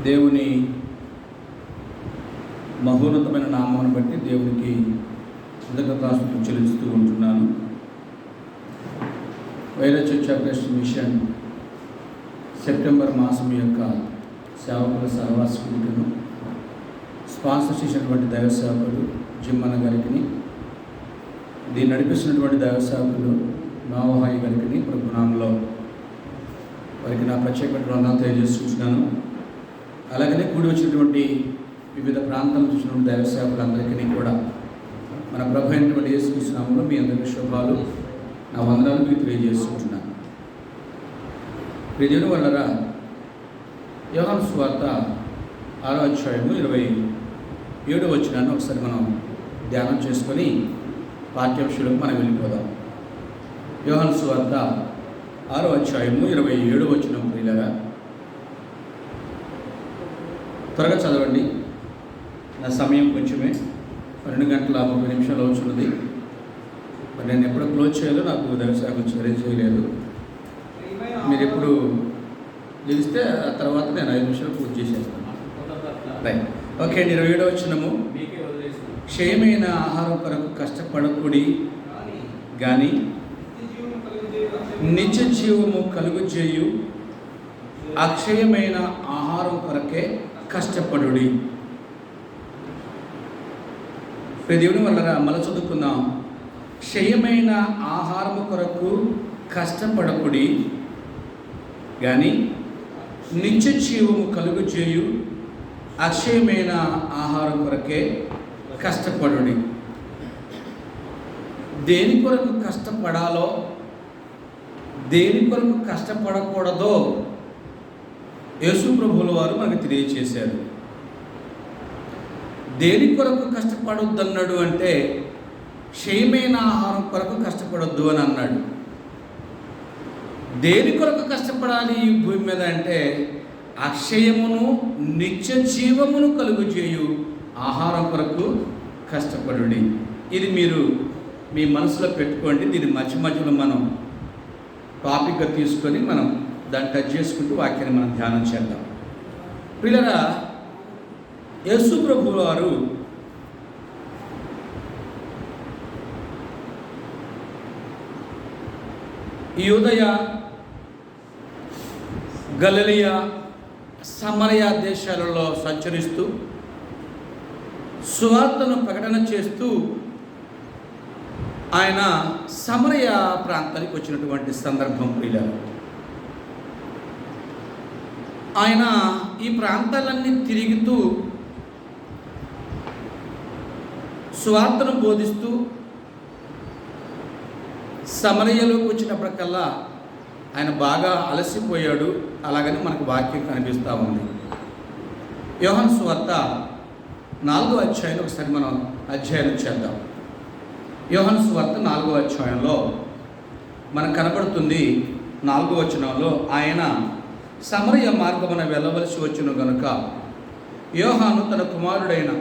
దేవుని మహోన్నతమైన నామాన్ని బట్టి దేవునికి కృతజ్ఞతాస్తుతులు చెల్లిస్తూ ఉంటున్నాను. Wyra church of Christ mission September మాసం యొక్క సేవకుల సహవాస కూడికను స్పాన్సర్ చేసినటువంటి దైవ సేవకులు జిమ్మన్న గారికి, దీన్ని నడిపిస్తున్నటువంటి దైవ సేవకులు మావహాయి గారికి ప్రభునామంలో వారికి నా ప్రత్యేకమైన వందనాలు తెలియజేస్తున్నాను. అలాగనే కూడి వచ్చినటువంటి వివిధ ప్రాంతాల చూసినటువంటి దైవ సేవకులందరికీ కూడా మన ప్రభు అయినటువంటి యేసుక్రీస్తు నామములో మీ అందరికీ శుభాలు, నా వందనాలు మీకు తెలియజేస్తున్నాను. ప్రియదేవుని వల్లరా, యోహాను సువార్త 6వ అధ్యాయము 27వ వచనాన్ని ఒకసారి మనం ధ్యానం చేసుకొని పాఠ్యాంశాలకు మనం వెళ్ళిపోదాం. యోహాను సువార్త 6వ అధ్యాయము 27వ వచనం. ప్రియులారా, త్వరగా చదవండి. నా సమయం కొంచెమే, 12:30 అవుతున్నది. మరి నేను ఎప్పుడు క్లోజ్ చేయాలో నాకు దైవసేవకులు చర్య చేయలేదు. మీరు ఎప్పుడు తెలిస్తే ఆ తర్వాత నేను 5 నిమిషాలు పూర్తి చేసేస్తాను. Right, okay. 27వ వచనము. క్షయమైన ఆహారం కొరకు కష్టపడకుడి కానీ నిత్య జీవము కలుగు చేయు అక్షయమైన ఆహారం కొరకే కష్టపడుడి. దేవుని వల్ల మళ్ళీ చదువుకుందాం. క్షయమైన ఆహారము కొరకు కష్టపడకుడి కానీ నిత్య జీవము కలుగు చేయు అక్షయమైన ఆహారం కొరకే కష్టపడుడి. దేని కొరకు కష్టపడాలో, దేని కొరకు కష్టపడకూడదో యేసు ప్రభువుల వారు మనకు తెలియచేశారు. దేని కొరకు కష్టపడొద్దన్నాడు అంటే క్షయమైన ఆహారం కొరకు కష్టపడొద్దు అని అన్నాడు. దేని కొరకు కష్టపడాలి ఈ భూమి మీద అంటే అక్షయమును నిత్య జీవమును కలుగు చేయు ఆహారం కొరకు కష్టపడుడి. ఇది మీరు మీ మనసులో పెట్టుకోండి. దీన్ని మధ్యలో మనం టాపిక్గా తీసుకొని మనం దాన్ని టచ్ చేసుకుంటూ వాక్యాన్ని మనం ధ్యానం చేద్దాం. పిల్లరా, యేసు ప్రభువు వారు యూదయ, గలిలయ, సమరయ దేశాలలో సంచరిస్తూ సువార్తను ప్రకటన చేస్తూ ఆయన సమరయ ప్రాంతానికి వచ్చినటువంటి సందర్భం. ప్రియులారా, ఆయన ఈ ప్రాంతాలన్నీ తిరుగుతూ సువార్తను బోధిస్తూ సమరయలోకి వచ్చినప్పటికల్లా ఆయన బాగా అలసిపోయాడు. అలాగని మనకు వాక్యం కనిపిస్తూ ఉంది. యోహాను సువార్త 4వ అధ్యాయం ఒకసారి మనం అధ్యయనం చేద్దాం. యోహాను సువార్త 4వ అధ్యాయంలో మనకు కనబడుతుంది. 4వ వచనంలో ఆయన సమరయ మార్గమున వెళ్ళవలసి వచ్చిన గనుక యోహాను తన కుమారుడైన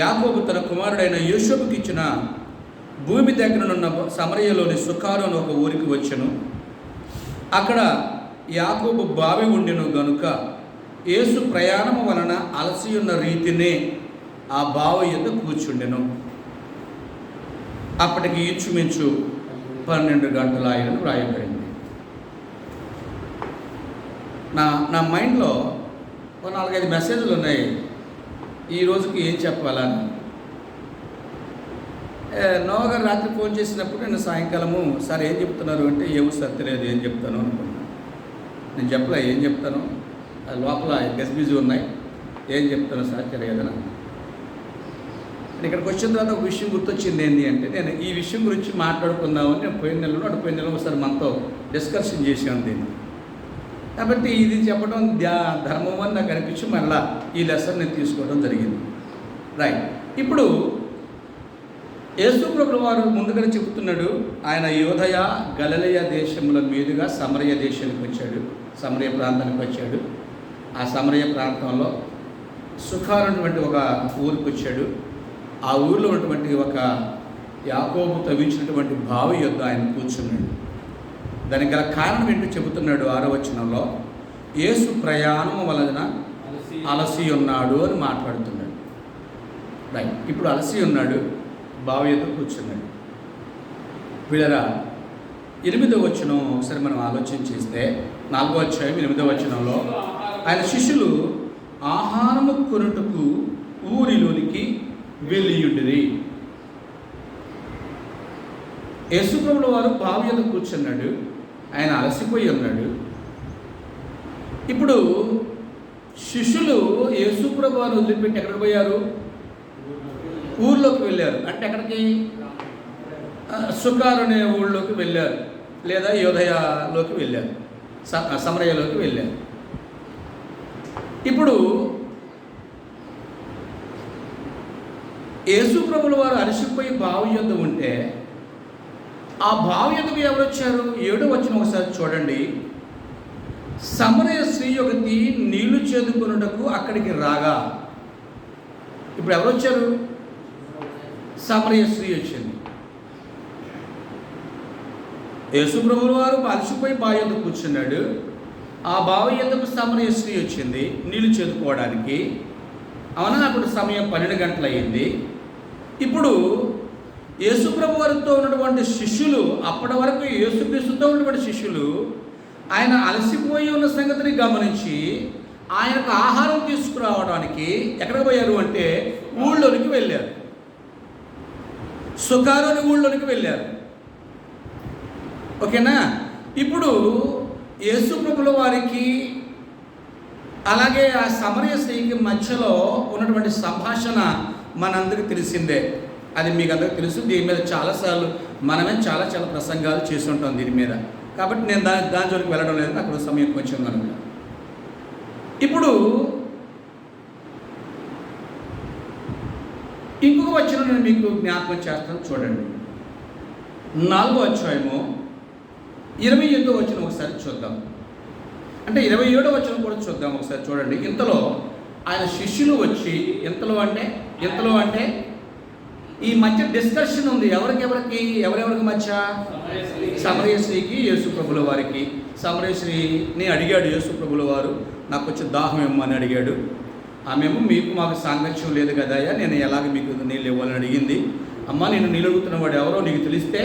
యాకోబు తన కుమారుడైన యోసేపుకి ఇచ్చిన భూమి దగ్గరనున్న సమరయలోని సుకారు అని ఒక ఊరికి వచ్చెను. అక్కడ యాకోబు బావి ఉండెను గనుక యేసు ప్రయాణము వలన అలసి ఉన్న రీతినే ఆ బావి యొద్ద కూర్చుండెను. అప్పటికి ఇంచుమించు 12 గంటల ఆయనను వ్రాయబడింది. నా మైండ్లో 4-5 మెసేజ్లు ఉన్నాయి. ఈ రోజుకి ఏం చెప్పాలని. నోవా గారు రాత్రి ఫోన్ చేసినప్పుడు నేను సాయంకాలము సార్ ఏం చెప్తున్నారు అంటే ఏమో సార్ తెలియదు, ఏం చెప్తాను అనుకున్నాను. నేను చెప్పలే ఏం చెప్తాను, లోపల గజిబిజి ఉన్నాయి, ఏం చెప్తాను సార్ తెలియదు. ఇక్కడికి వచ్చిన తర్వాత ఒక విషయం గుర్తొచ్చింది. ఏంటి అంటే నేను ఈ విషయం గురించి మాట్లాడుకుందామని నేను పోయిన నెలలో ఒకసారి మనతో డిస్కషన్ చేసాను దీన్ని. కాబట్టి ఇది చెప్పడం ధర్మం అని నాకు అనిపించి మళ్ళీ ఈ లెసన్ నేను తీసుకోవడం జరిగింది. రైట్, ఇప్పుడు యేసు ప్రభువు వారు ముందుగానే చెబుతున్నాడు. ఆయన యూదయ, గలిలయ దేశముల మీదుగా సమరయ దేశానికి వచ్చాడు, సమరయ ప్రాంతానికి వచ్చాడు. ఆ సమరయ ప్రాంతంలో సుకారు అటువంటి ఒక ఊరికి వచ్చాడు. ఆ ఊరిలో ఉన్నటువంటి ఒక యాకోబు తవ్వించినటువంటి బావి యొద్ద ఆయన కూర్చున్నాడు. దానికి గల కారణం ఏంటో చెబుతున్నాడు 6వ వచనంలో. యేసు ప్రయాణం వలన అలసి ఉన్నాడు అని మాట్లాడుతున్నాడు. రైట్, ఇప్పుడు అలసి ఉన్నాడు, బావి ఎదురు కూర్చున్నాడు. వీళ్ళరా 8వ వచనం ఒకసారి మనం ఆలోచన చేస్తే, 4వ అధ్యాయం 8వ వచనంలో ఆయన శిష్యులు ఆహారము కొనుటకు ఊరిలోనికి వెళ్ళియుండిరి. యేసుప్రభుల వారు బావి ఎదురు కూర్చున్నాడు, ఆయన అలసిపోయి ఉన్నాడు. ఇప్పుడు శిష్యులు యేసుప్రభు వారు వదిలిపెట్టి ఎక్కడికి పోయారు? ఊర్లోకి వెళ్ళారు. అంటే ఎక్కడికి? సుకారు అనే ఊళ్ళోకి వెళ్ళారు, లేదా యోదయలోకి వెళ్ళారు, సమరయలోకి వెళ్ళారు. ఇప్పుడు యేసుప్రభుల వారు అలసిపోయి బావి యొద్ద ఉంటే, ఆ బావి యొద్దకు ఎవరు వచ్చారు? 7వ వచనం ఒకసారి చూడండి. సమరయ స్త్రీ ఒకటి నీళ్లు చేదుకొనుటకు అక్కడికి రాగా. ఇప్పుడు ఎవరు వచ్చారు? సమరయ స్త్రీ వచ్చింది. యేసుప్రభుల వారు అలసిపోయి బావి యొద్ద కూర్చున్నాడు. ఆ బావి యొద్దకు సమరయ స్త్రీ వచ్చింది నీళ్లు చేదుకోవడానికి. అవునా? అప్పుడు సమయం 12 గంటలు అయ్యింది. ఇప్పుడు యేసుప్రభు వారితో ఉన్నటువంటి శిష్యులు, అప్పటి వరకు యేసుక్రీస్తుతో ఉన్నటువంటి శిష్యులు ఆయన అలసిపోయి ఉన్న సంగతిని గమనించి ఆయనకు ఆహారం తీసుకురావడానికి ఎక్కడికి పోయారు అంటే ఊళ్ళోనికి వెళ్ళారు. సుకారు అనే ఊళ్ళోనికి వెళ్ళారు. ఓకేనా? ఇప్పుడు యేసుప్రభుల వారికి అలాగే ఆ సమరయ స్త్రీకి మధ్యలో ఉన్నటువంటి సంభాషణ మనందరికీ తెలిసిందే. అది మీకు అందరికీ తెలుసు. దీని మీద చాలాసార్లు మనమే చాలా ప్రసంగాలు చేసి ఉంటాం దీని మీద. కాబట్టి నేను దాని జోలికి వెళ్ళడం లేదు, అక్కడ సమయం కొంచెం కనుక. ఇప్పుడు ఇంకొక వచనం నేను మీకు జ్ఞాపకం చేస్తాను, చూడండి. 4వ అధ్యాయము 28వ వచనం ఒకసారి చూద్దాం. అంటే 27వ వచనం కూడా చూద్దాం ఒకసారి, చూడండి. ఇంతలో ఆయన శిష్యులు వచ్చి, ఎంతలో అంటే ఈ మధ్య డిస్కషన్ ఉంది. ఎవరెవరికి మధ్య? సమరయ స్త్రీకి యేసుప్రభుల వారికి. సమరయ స్త్రీని అడిగాడు యేసుప్రభుల వారు, నాకు వచ్చి దాహం ఇమ్మని అడిగాడు. ఆమెమో మాకు సాంగత్యం లేదు కదా, నేను ఎలాగ మీకు నీళ్ళు ఇవ్వాలని అడిగింది. అమ్మ, నేను నీళ్ళు అడుగుతున్నవాడు ఎవరో నీకు తెలిస్తే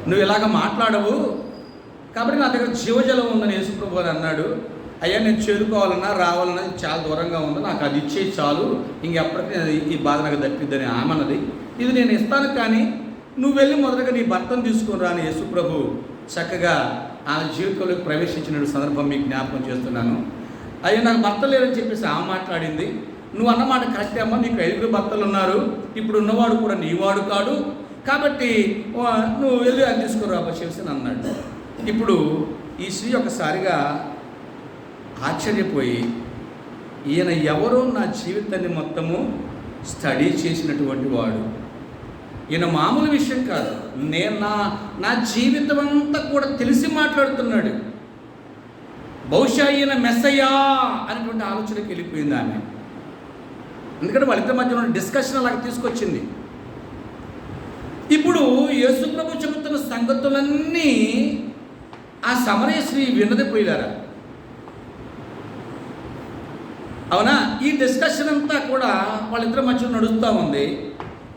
నువ్వు ఇలాగ మాట్లాడవు, కాబట్టి నా దగ్గర జీవజలం ఉందని యేసుప్రభు వారు అన్నాడు. అయ్యా, నేను చేరుకోవాలన్నా రావాలన్నా చాలా దూరంగా ఉంది, నాకు అది ఇచ్చే చాలు, ఇంకెప్పటికీ ఈ బాధ నాకు తప్పిద్దని ఆమె అన్నది. ఇది నేను ఇస్తాను, కానీ నువ్వు వెళ్ళి మొదటగా నీ భర్తను తీసుకుని రాని యేసుప్రభు చక్కగా ఆమె జీవితంలోకి ప్రవేశించిన సందర్భం మీకు జ్ఞాపకం చేస్తున్నాను. అయ్యా, నాకు భర్త లేరని చెప్పేసి ఆమె మాట్లాడింది. నువ్వు అన్నమాట కరెక్టే అమ్మ, నీకు 5 భర్తలు ఉన్నారు, ఇప్పుడు ఉన్నవాడు కూడా నీవాడు కాడు, కాబట్టి నువ్వు వెళ్ళి అది తీసుకుని రాబోచేసి అన్నాడు. ఇప్పుడు ఈ స్త్రీ ఒకసారిగా ఆశ్చర్యపోయి, ఈయన ఎవరో నా జీవితాన్ని మొత్తము స్టడీ చేసినటువంటి వాడు, ఈయన మామూలు విషయం కాదు, నేను నా జీవితం అంతా కూడా తెలిసి మాట్లాడుతున్నాడు, బహుశా ఈయన మెస్సయ్యా అనేటువంటి ఆలోచనకి వెళ్ళిపోయింది ఆమె. ఎందుకంటే వాళ్ళిద్దరి మధ్య ఉన్న డిస్కషన్ అలాగ తీసుకొచ్చింది. ఇప్పుడు యేసుప్రభు చెబుతున్న సంగతులన్నీ ఆ సమరయ స్త్రీ విన్నది పోయిలారా. అవునా? ఈ డిస్కషన్ అంతా కూడా వాళ్ళిద్దరి మధ్యలో నడుస్తూ ఉంది.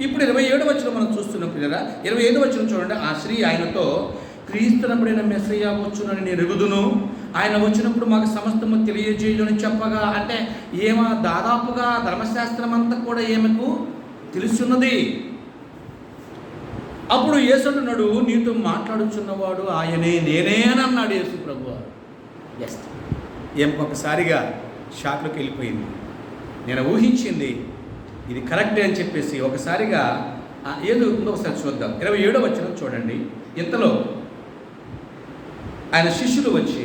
ఇప్పుడు 27వ వచనం మనం చూస్తున్నాం పిల్లరా. 25వ వచనం చూడండి. ఆ స్త్రీ ఆయనతో, క్రీస్తునప్పుడైన మెస్సయ్య వచ్చునని నేను ఎరుగుదును, ఆయన వచ్చినప్పుడు మాకు సమస్తము తెలియజేయని చెప్పగా, అంటే దాదాపుగా ధర్మశాస్త్రం అంతా కూడా ఏమకు తెలుసున్నది. అప్పుడు యేసు అంటున్నాడు, నీతో మాట్లాడుచున్నవాడు ఆయనే, నేనే అని అన్నాడు యేసు ప్రభువు. ఎస్, ఒకసారిగా షాక్లోకి వెళ్ళిపోయింది. నేను ఊహించింది ఇది కరెక్టే అని చెప్పేసి ఒకసారిగా ఏదో ఉందో ఒకసారి చూద్దాం. 27వ వచనం చూడండి. ఇంతలో ఆయన శిష్యులు వచ్చి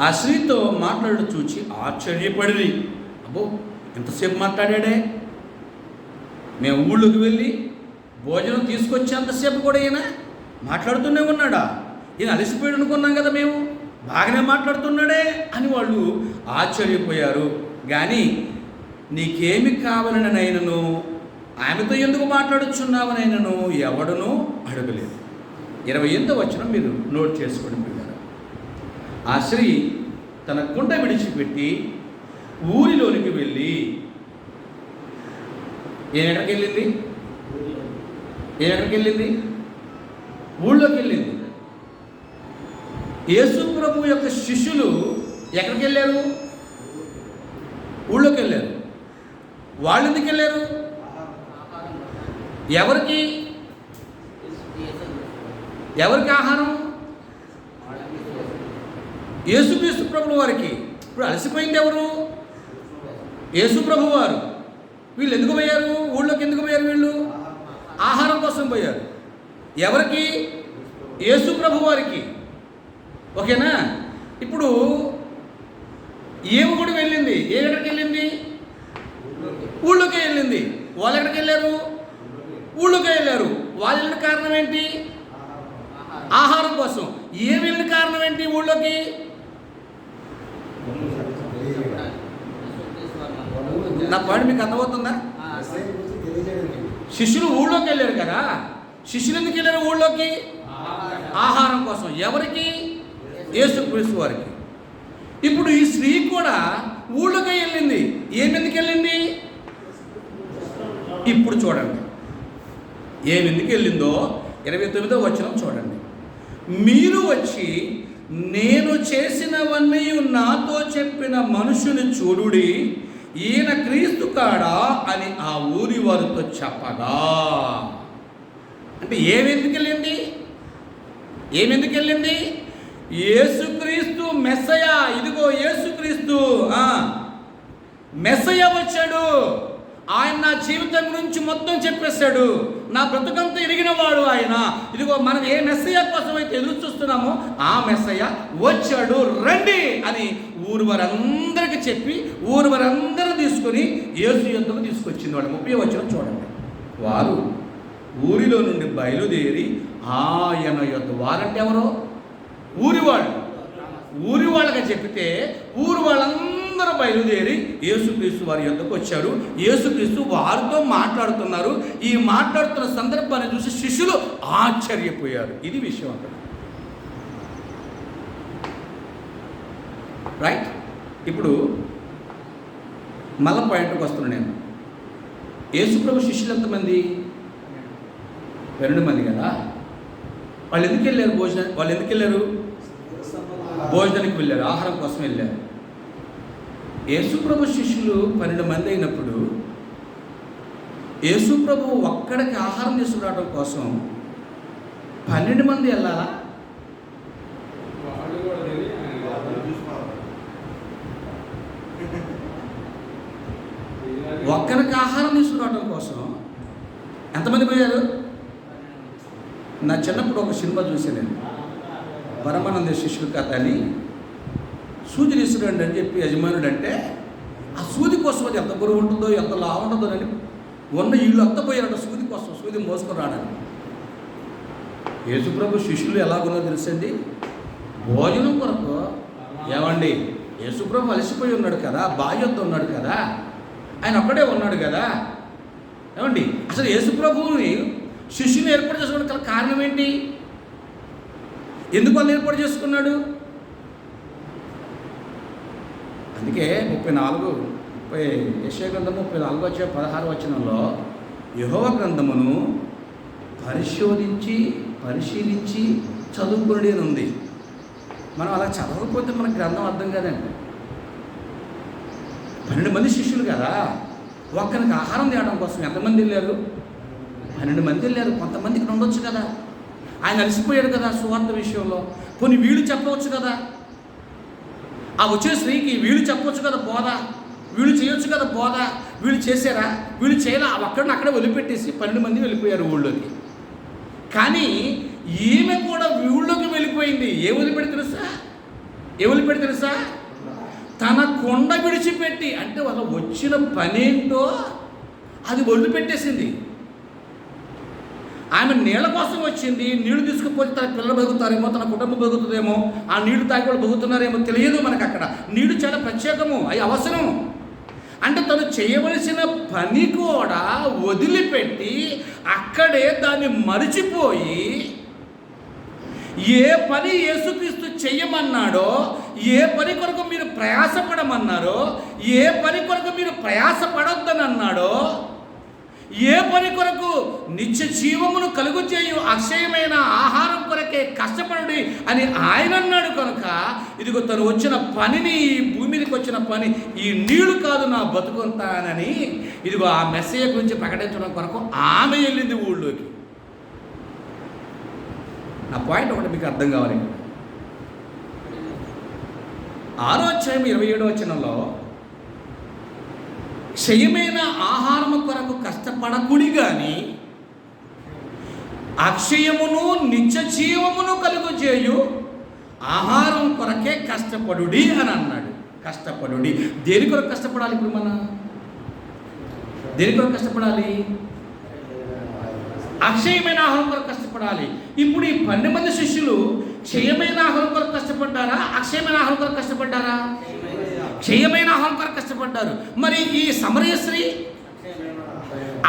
ఆ స్త్రీతో మాట్లాడు చూచి ఆశ్చర్యపడి, అబ్బో ఎంతసేపు మాట్లాడాడే, మేము ఊళ్ళోకి వెళ్ళి భోజనం తీసుకొచ్చేంతసేపు కూడా ఈయన మాట్లాడుతూనే ఉన్నాడా, ఈయన అలసిపోయాడు అనుకున్నాం కదా, మేము బాగానే మాట్లాడుతున్నాడే అని వాళ్ళు ఆశ్చర్యపోయారు. కానీ నీకేమి కావాలని నైనను, ఆమెతో ఎందుకు మాట్లాడుచున్నావనైనను ఎవడునూ అడగలేదు. 28వ వచనం మీరు నోట్ చేసుకోండి పిల్లలు. ఆ స్త్రీ తన కుండ విడిచిపెట్టి ఊరిలోనికి వెళ్ళి ఎక్కడికి వెళ్ళింది? ఊళ్ళోకి వెళ్ళింది. యేసు ప్రభు యొక్క శిష్యులు ఎక్కడికి వెళ్ళారు? ఊళ్ళోకి వెళ్ళారు. వాళ్ళు ఎందుకు వెళ్ళారు? ఎవరికి ఆహారం? యేసుక్రీస్తు ప్రభుల వారికి. ఇప్పుడు అలసిపోయింది ఎవరు? యేసు ప్రభు వారు. వీళ్ళు ఎందుకు పోయారు? ఊళ్ళోకి ఎందుకు పోయారు? వీళ్ళు ఆహారం కోసం పోయారు. ఎవరికి? యేసు ప్రభు వారికి. ఓకేనా? ఇప్పుడు ఏమి కూడా వెళ్ళింది. ఎక్కడికి వెళ్ళింది? ఊళ్ళోకి వెళ్ళింది. వాళ్ళు ఎక్కడికి వెళ్ళారు? ఊళ్ళోకి వెళ్ళారు. వాళ్ళు వెళ్ళిన కారణం ఏంటి? ఆహారం కోసం. ఏమి వెళ్ళిన కారణం ఏంటి? ఊళ్ళోకి నా పాయింట్ మీకు అర్థమవుతుందా? శిష్యులు ఊళ్ళోకి వెళ్ళారు కదా. శిష్యులు ఎందుకు వెళ్ళారు ఊళ్ళోకి? ఆహారం కోసం. ఎవరికి? యేసుక్రీస్తు వారికి. ఇప్పుడు ఈ స్త్రీ కూడా ఊళ్ళోకి వెళ్ళింది. ఏమెందుకు వెళ్ళింది? ఇప్పుడు చూడండి ఏమెందుకు వెళ్ళిందో 29వ వచనం చూడండి. మీరు వచ్చి నేను చేసినవన్నీ నాతో చెప్పిన మనుషుని చూడుడి, ఈయన క్రీస్తు కాడా అని ఆ ఊరి వారితో చెప్పగా. అంటే ఏమెందుకు వెళ్ళింది? యేసుక్రీస్తు మెస్సయ. ఇదిగో యేసుక్రీస్తు మెస్సయ వచ్చాడు. ఆయన నా జీవితం గురించి మొత్తం చెప్పేశాడు. నా బ్రతుకంతా ఎరిగినవాడు ఆయన. ఇదిగో మనం ఏ మెస్సయ కోసం అయితే ఎదురు చూస్తున్నామో ఆ మెస్సయ వచ్చాడు, రండి అని ఊరు వారందరికీ చెప్పి ఊరు వారందరూ తీసుకొని యేసు యొద్దకు తీసుకొచ్చింది. వాడు 30వ వచనం చూడండి. వారు ఊరిలో నుండి బయలుదేరి ఆయన యొద్ద. వారంటే ఎవరో? ఊరి వాళ్ళకి చెప్తే ఊరు వాళ్ళందరూ బయలుదేరి యేసుక్రీస్తు వారి యొద్దకు వచ్చారు. యేసుక్రీస్తు వారితో మాట్లాడుతున్నారు. ఈ మాట్లాడుతున్న సందర్భాన్ని చూసి శిష్యులు ఆశ్చర్యపోయారు. ఇది విషయం అక్కడ. రైట్. ఇప్పుడు మళ్ళా పాయింట్కి వస్తున్నాను నేను. యేసుప్రభు శిష్యులు ఎంతమంది? 2 మంది కదా. వాళ్ళు ఎందుకు వెళ్ళారు? భోజనానికి వెళ్ళారు. ఆహారం కోసం వెళ్ళారు. యేసుప్రభు శిష్యులు 12 మంది అయినప్పుడు యేసుప్రభు ఒక్కడికి ఆహారం తీసుకురావడం కోసం 12 మంది వెళ్ళాలా? ఒక్కరికి ఆహారం తీసుకురావడం కోసం ఎంతమంది పోయారు? నా చిన్నప్పుడు ఒక సినిమా చూసాను నేను, పరమానంద శిష్యుల కథ అని. సూది తీసుకురండి అని చెప్పి యజమానుడు అంటే ఆ సూది కోసం అది ఎంత బరువు ఉంటుందో ఎంత లావు ఉంటుందో అని ఉన్న ఇల్లు అంతా పోయారంట సూది కోసం, సూది మోసుకొని రావడానికి. యేసుప్రభు శిష్యులు ఎలాగున్నో తెలుసండి, భోజనం కొరకు. ఏమండి, యేసుప్రభు అలసిపోయి ఉన్నాడు కదా, బాధ్యత ఉన్నాడు కదా, ఆయన ఒక్కడే ఉన్నాడు కదా. ఏమండి, అసలు యేసుప్రభువుని శిష్యుని ఏర్పాటు చేసుకోవడానికి కారణం ఏంటి? ఎందుకు వాళ్ళు ఏర్పాటు చేసుకున్నాడు? అందుకే 34 యెషయా గ్రంథము 34:16 వచనంలో యెహోవా గ్రంథమును పరిశీలించి చదువుకుని ఉంది. మనం అలా చదవకపోతే మనకు గ్రంథం అర్థం కాదండి. 12 మంది శిష్యులు కదా, ఒక్కరికి ఆహారం తేవడం కోసం ఎంతమంది వెళ్ళారు? 12 మంది వెళ్ళారు. కొంతమందికి ఉండొచ్చు కదా, ఆయన అలసిపోయాడు కదా సువార్త విషయంలో. కొన్ని వీళ్ళు చెప్పవచ్చు కదా, ఆ వచ్చే స్త్రీకి వీళ్ళు చెప్పవచ్చు కదా బోధ, వీళ్ళు చేయొచ్చు కదా బోధ. వీళ్ళు చేశారా? వీళ్ళు చేయలే. అక్కడిని అక్కడే వదిలిపెట్టేసి 12 మంది వెళ్ళిపోయారు ఊళ్ళోకి. కానీ ఈమె కూడా ఊళ్ళోకి వెళ్ళిపోయింది. ఏ వదిలిపెట్టి తెలుసా? తన కొండ విడిచిపెట్టి, అంటే వాళ్ళ వచ్చిన పనేంటో అది వదిలిపెట్టేసింది. ఆమె నీళ్ళ కోసం వచ్చింది. నీళ్లు తీసుకుపోతే తన పిల్లలు బతుకుతారేమో, తన కుటుంబం బతుకుతుందేమో, ఆ నీళ్లు తాగి వాళ్ళు బతుకుతున్నారేమో తెలియదు మనకు. అక్కడ నీళ్లు చాలా ప్రత్యేకము, అవి అవసరం. అంటే తను చేయవలసిన పని కూడా వదిలిపెట్టి అక్కడే దాన్ని మరిచిపోయి ఏ పని యేసుక్రీస్తు చెయ్యమన్నాడో, ఏ పని కొరకు మీరు ప్రయాసపడమన్నారో, ఏ పని కొరకు మీరు ప్రయాసపడొద్దని అన్నాడో, ఏ పని కొరకు నిత్య జీవమును కలుగు చేయు అక్షయమైన ఆహారం కొరకే కష్టపడుడి అని ఆయన అన్నాడు కనుక, ఇదిగో తను వచ్చిన పనిని, ఈ భూమి మీదకి వచ్చిన పని ఈ నీళ్లు కాదు నా బతుకుంటానని, ఇదిగో ఆ మెస్సేజ్ గురించి ప్రకటించడం కొరకు ఆమె వెళ్ళింది ఊళ్ళోకి. నా పాయింట్ ఒకటి మీకు అర్థం కావాలి. 6వ అధ్యాయం 27వ వచనంలో, క్షయమైన ఆహారము కొరకు కష్టపడకుడి గాని అక్షయమును నిత్య జీవమును కలుగు చేయు ఆహారం కొరకే కష్టపడుడి అని అన్నాడు. కష్టపడుడి. దేని కొరకు కష్టపడాలి? ఇప్పుడు మన దేని కొరకు కష్టపడాలి? అక్షయమైన ఆహారం కొరకు కష్టపడాలి. ఇప్పుడు ఈ 12 మంది శిష్యులు క్షయమైన ఆహారం కొరకు కష్టపడ్డారా, అక్షయమైన ఆహారం కొరకు కష్టపడ్డారా? క్షయమైన ఆహారం కొరకు కష్టపడ్డారు. మరి ఈ సమరయ స్త్రీ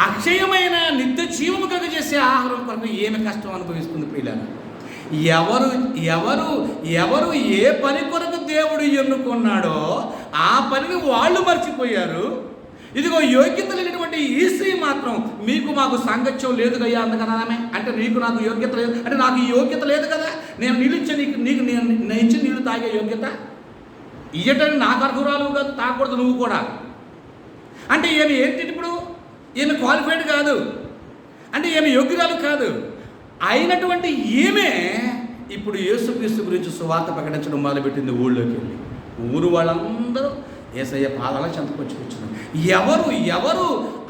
అక్షయమైన నిత్య జీవము కలుగు చేసే ఆహారం కొరకు ఏమి కష్టం అనుభవిస్తుంది ప్రియులారా? ఎవరు ఎవరు ఎవరు ఏ పని కొరకు దేవుడు ఎన్నుకున్నాడో ఆ పనిని వాళ్ళు మర్చిపోయారు. ఇదిగో యోగ్యత లేనటువంటి ఈ స్త్రీ మాత్రం, మీకు మాకు సాంగత్యం లేదు కయ్యా అందుకని ఆమె అంటే, నీకు నాకు యోగ్యత లేదు అంటే, నాకు ఈ యోగ్యత లేదు కదా, నేను నీళ్ళు ఇచ్చే నీకు నేను ఇచ్చి నీళ్ళు తాగే యోగ్యత ఇయ్యటానికి నాకు అర్హురాలు కాదు, తాగకూడదు నువ్వు కూడా అంటే ఏమి ఏంటి? ఇప్పుడు ఈమె క్వాలిఫైడ్ కాదు అంటే, ఏమి యోగ్యురాలు కాదు. అయినటువంటి ఈమె ఇప్పుడు యేసుక్రీస్తు గురించి సువార్త ప్రకటించడం మొదలుపెట్టింది. ఊళ్ళోకి వెళ్ళి ఊరు వాళ్ళందరూ యేసయ్య పాదాల చెంతకొచ్చి కూర్చున్నారు. ఎవరు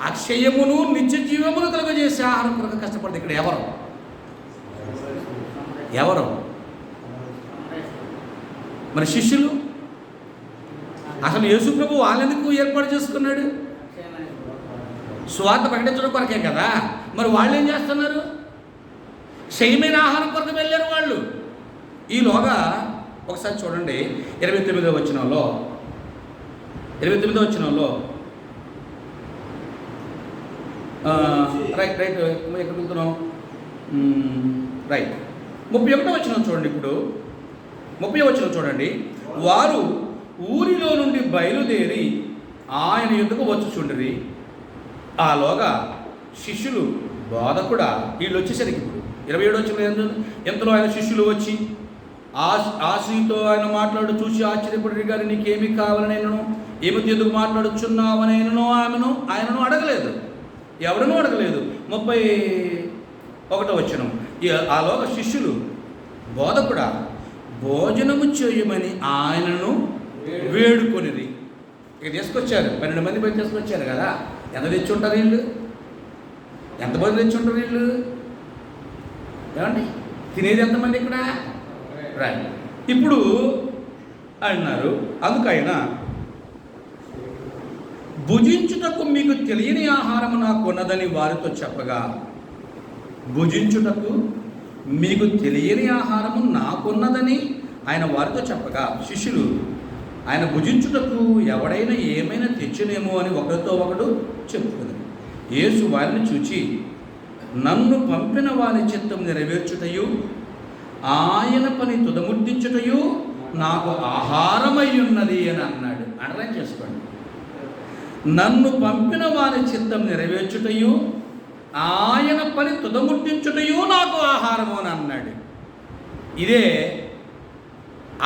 అక్షయమును నిత్య జీవమును కలుగజేసే ఆహారం కొరకు కష్టపడదు. ఇక్కడ ఎవరు మరి శిష్యులు? అసలు యేసు ప్రభు వాళ్ళెందుకు ఏర్పాటు చేసుకున్నాడు? సువార్త ప్రకటించడం కొరకే కదా. మరి వాళ్ళు ఏం చేస్తున్నారు? క్షయమైన ఆహారం కొరకు వెళ్ళారు వాళ్ళు. ఈలోగా ఒకసారి చూడండి 29వ వచనంలో, 29వ వచనంలో రైట్ ఎక్కడ వెళ్తున్నాం? రైట్ 31వ వచనం చూడండి. ఇప్పుడు 30వ వచనం చూడండి. వారు ఊరిలో నుండి బయలుదేరి ఆయన ఎందుకు వచ్చుచుండిరి. ఆలోగా శిష్యులు బోధకుడా, వీళ్ళు వచ్చేసరికి ఇప్పుడు 27వ వచనం ఎంతలో ఆయన శిష్యులు వచ్చి ఆ స్త్రీతో ఆయన మాట్లాడు చూసి ఆశ్చర్యపడి, గారు నీకేమి కావాలని ఆయనను, ఏమి ఎందుకు మాట్లాడుచున్నావని ఆయనను అడగలేదు, ఎవడనూ అడగలేదు. 31వ వచనం. ఆలోగా శిష్యులు బోధకుడా భోజనము చేయమని ఆయనను వేడుకొనిది. ఇక తీసుకొచ్చారు, 12 మంది పోయి తీసుకొచ్చారు కదా. ఎంత తెచ్చి ఉంటారు వీళ్ళు? ఎంతమంది తెచ్చి ఉంటారు వీళ్ళు? ఏమండి తినేది ఎంతమంది ఇక్కడ? రైట్. ఇప్పుడు అన్నారు, అందుకైనా భుజించుటకు మీకు తెలియని ఆహారము నాకు ఉన్నదని వారితో చెప్పగా, భుజించుటకు మీకు తెలియని ఆహారము నాకున్నదని ఆయన వారితో చెప్పగా, శిష్యులు ఆయన భుజించుటకు ఎవడైనా ఏమైనా తెచ్చునేమో అని ఒకరితో ఒకడు చెప్పుకున్నారు. యేసు వారిని చూచి, నన్ను పంపిన వారి చిత్తం నెరవేర్చుటయు ఆయన పని తుదముట్టించుటయు నాకు ఆహారమై ఉన్నది అని అన్నాడు. అండర్లైన్ చేసుకోండి. నన్ను పంపిన వారి చిత్తం నెరవేర్చుటయు ఆయన పని తుదముట్టించుటయు నాకు ఆహారము అని అన్నాడు. ఇదే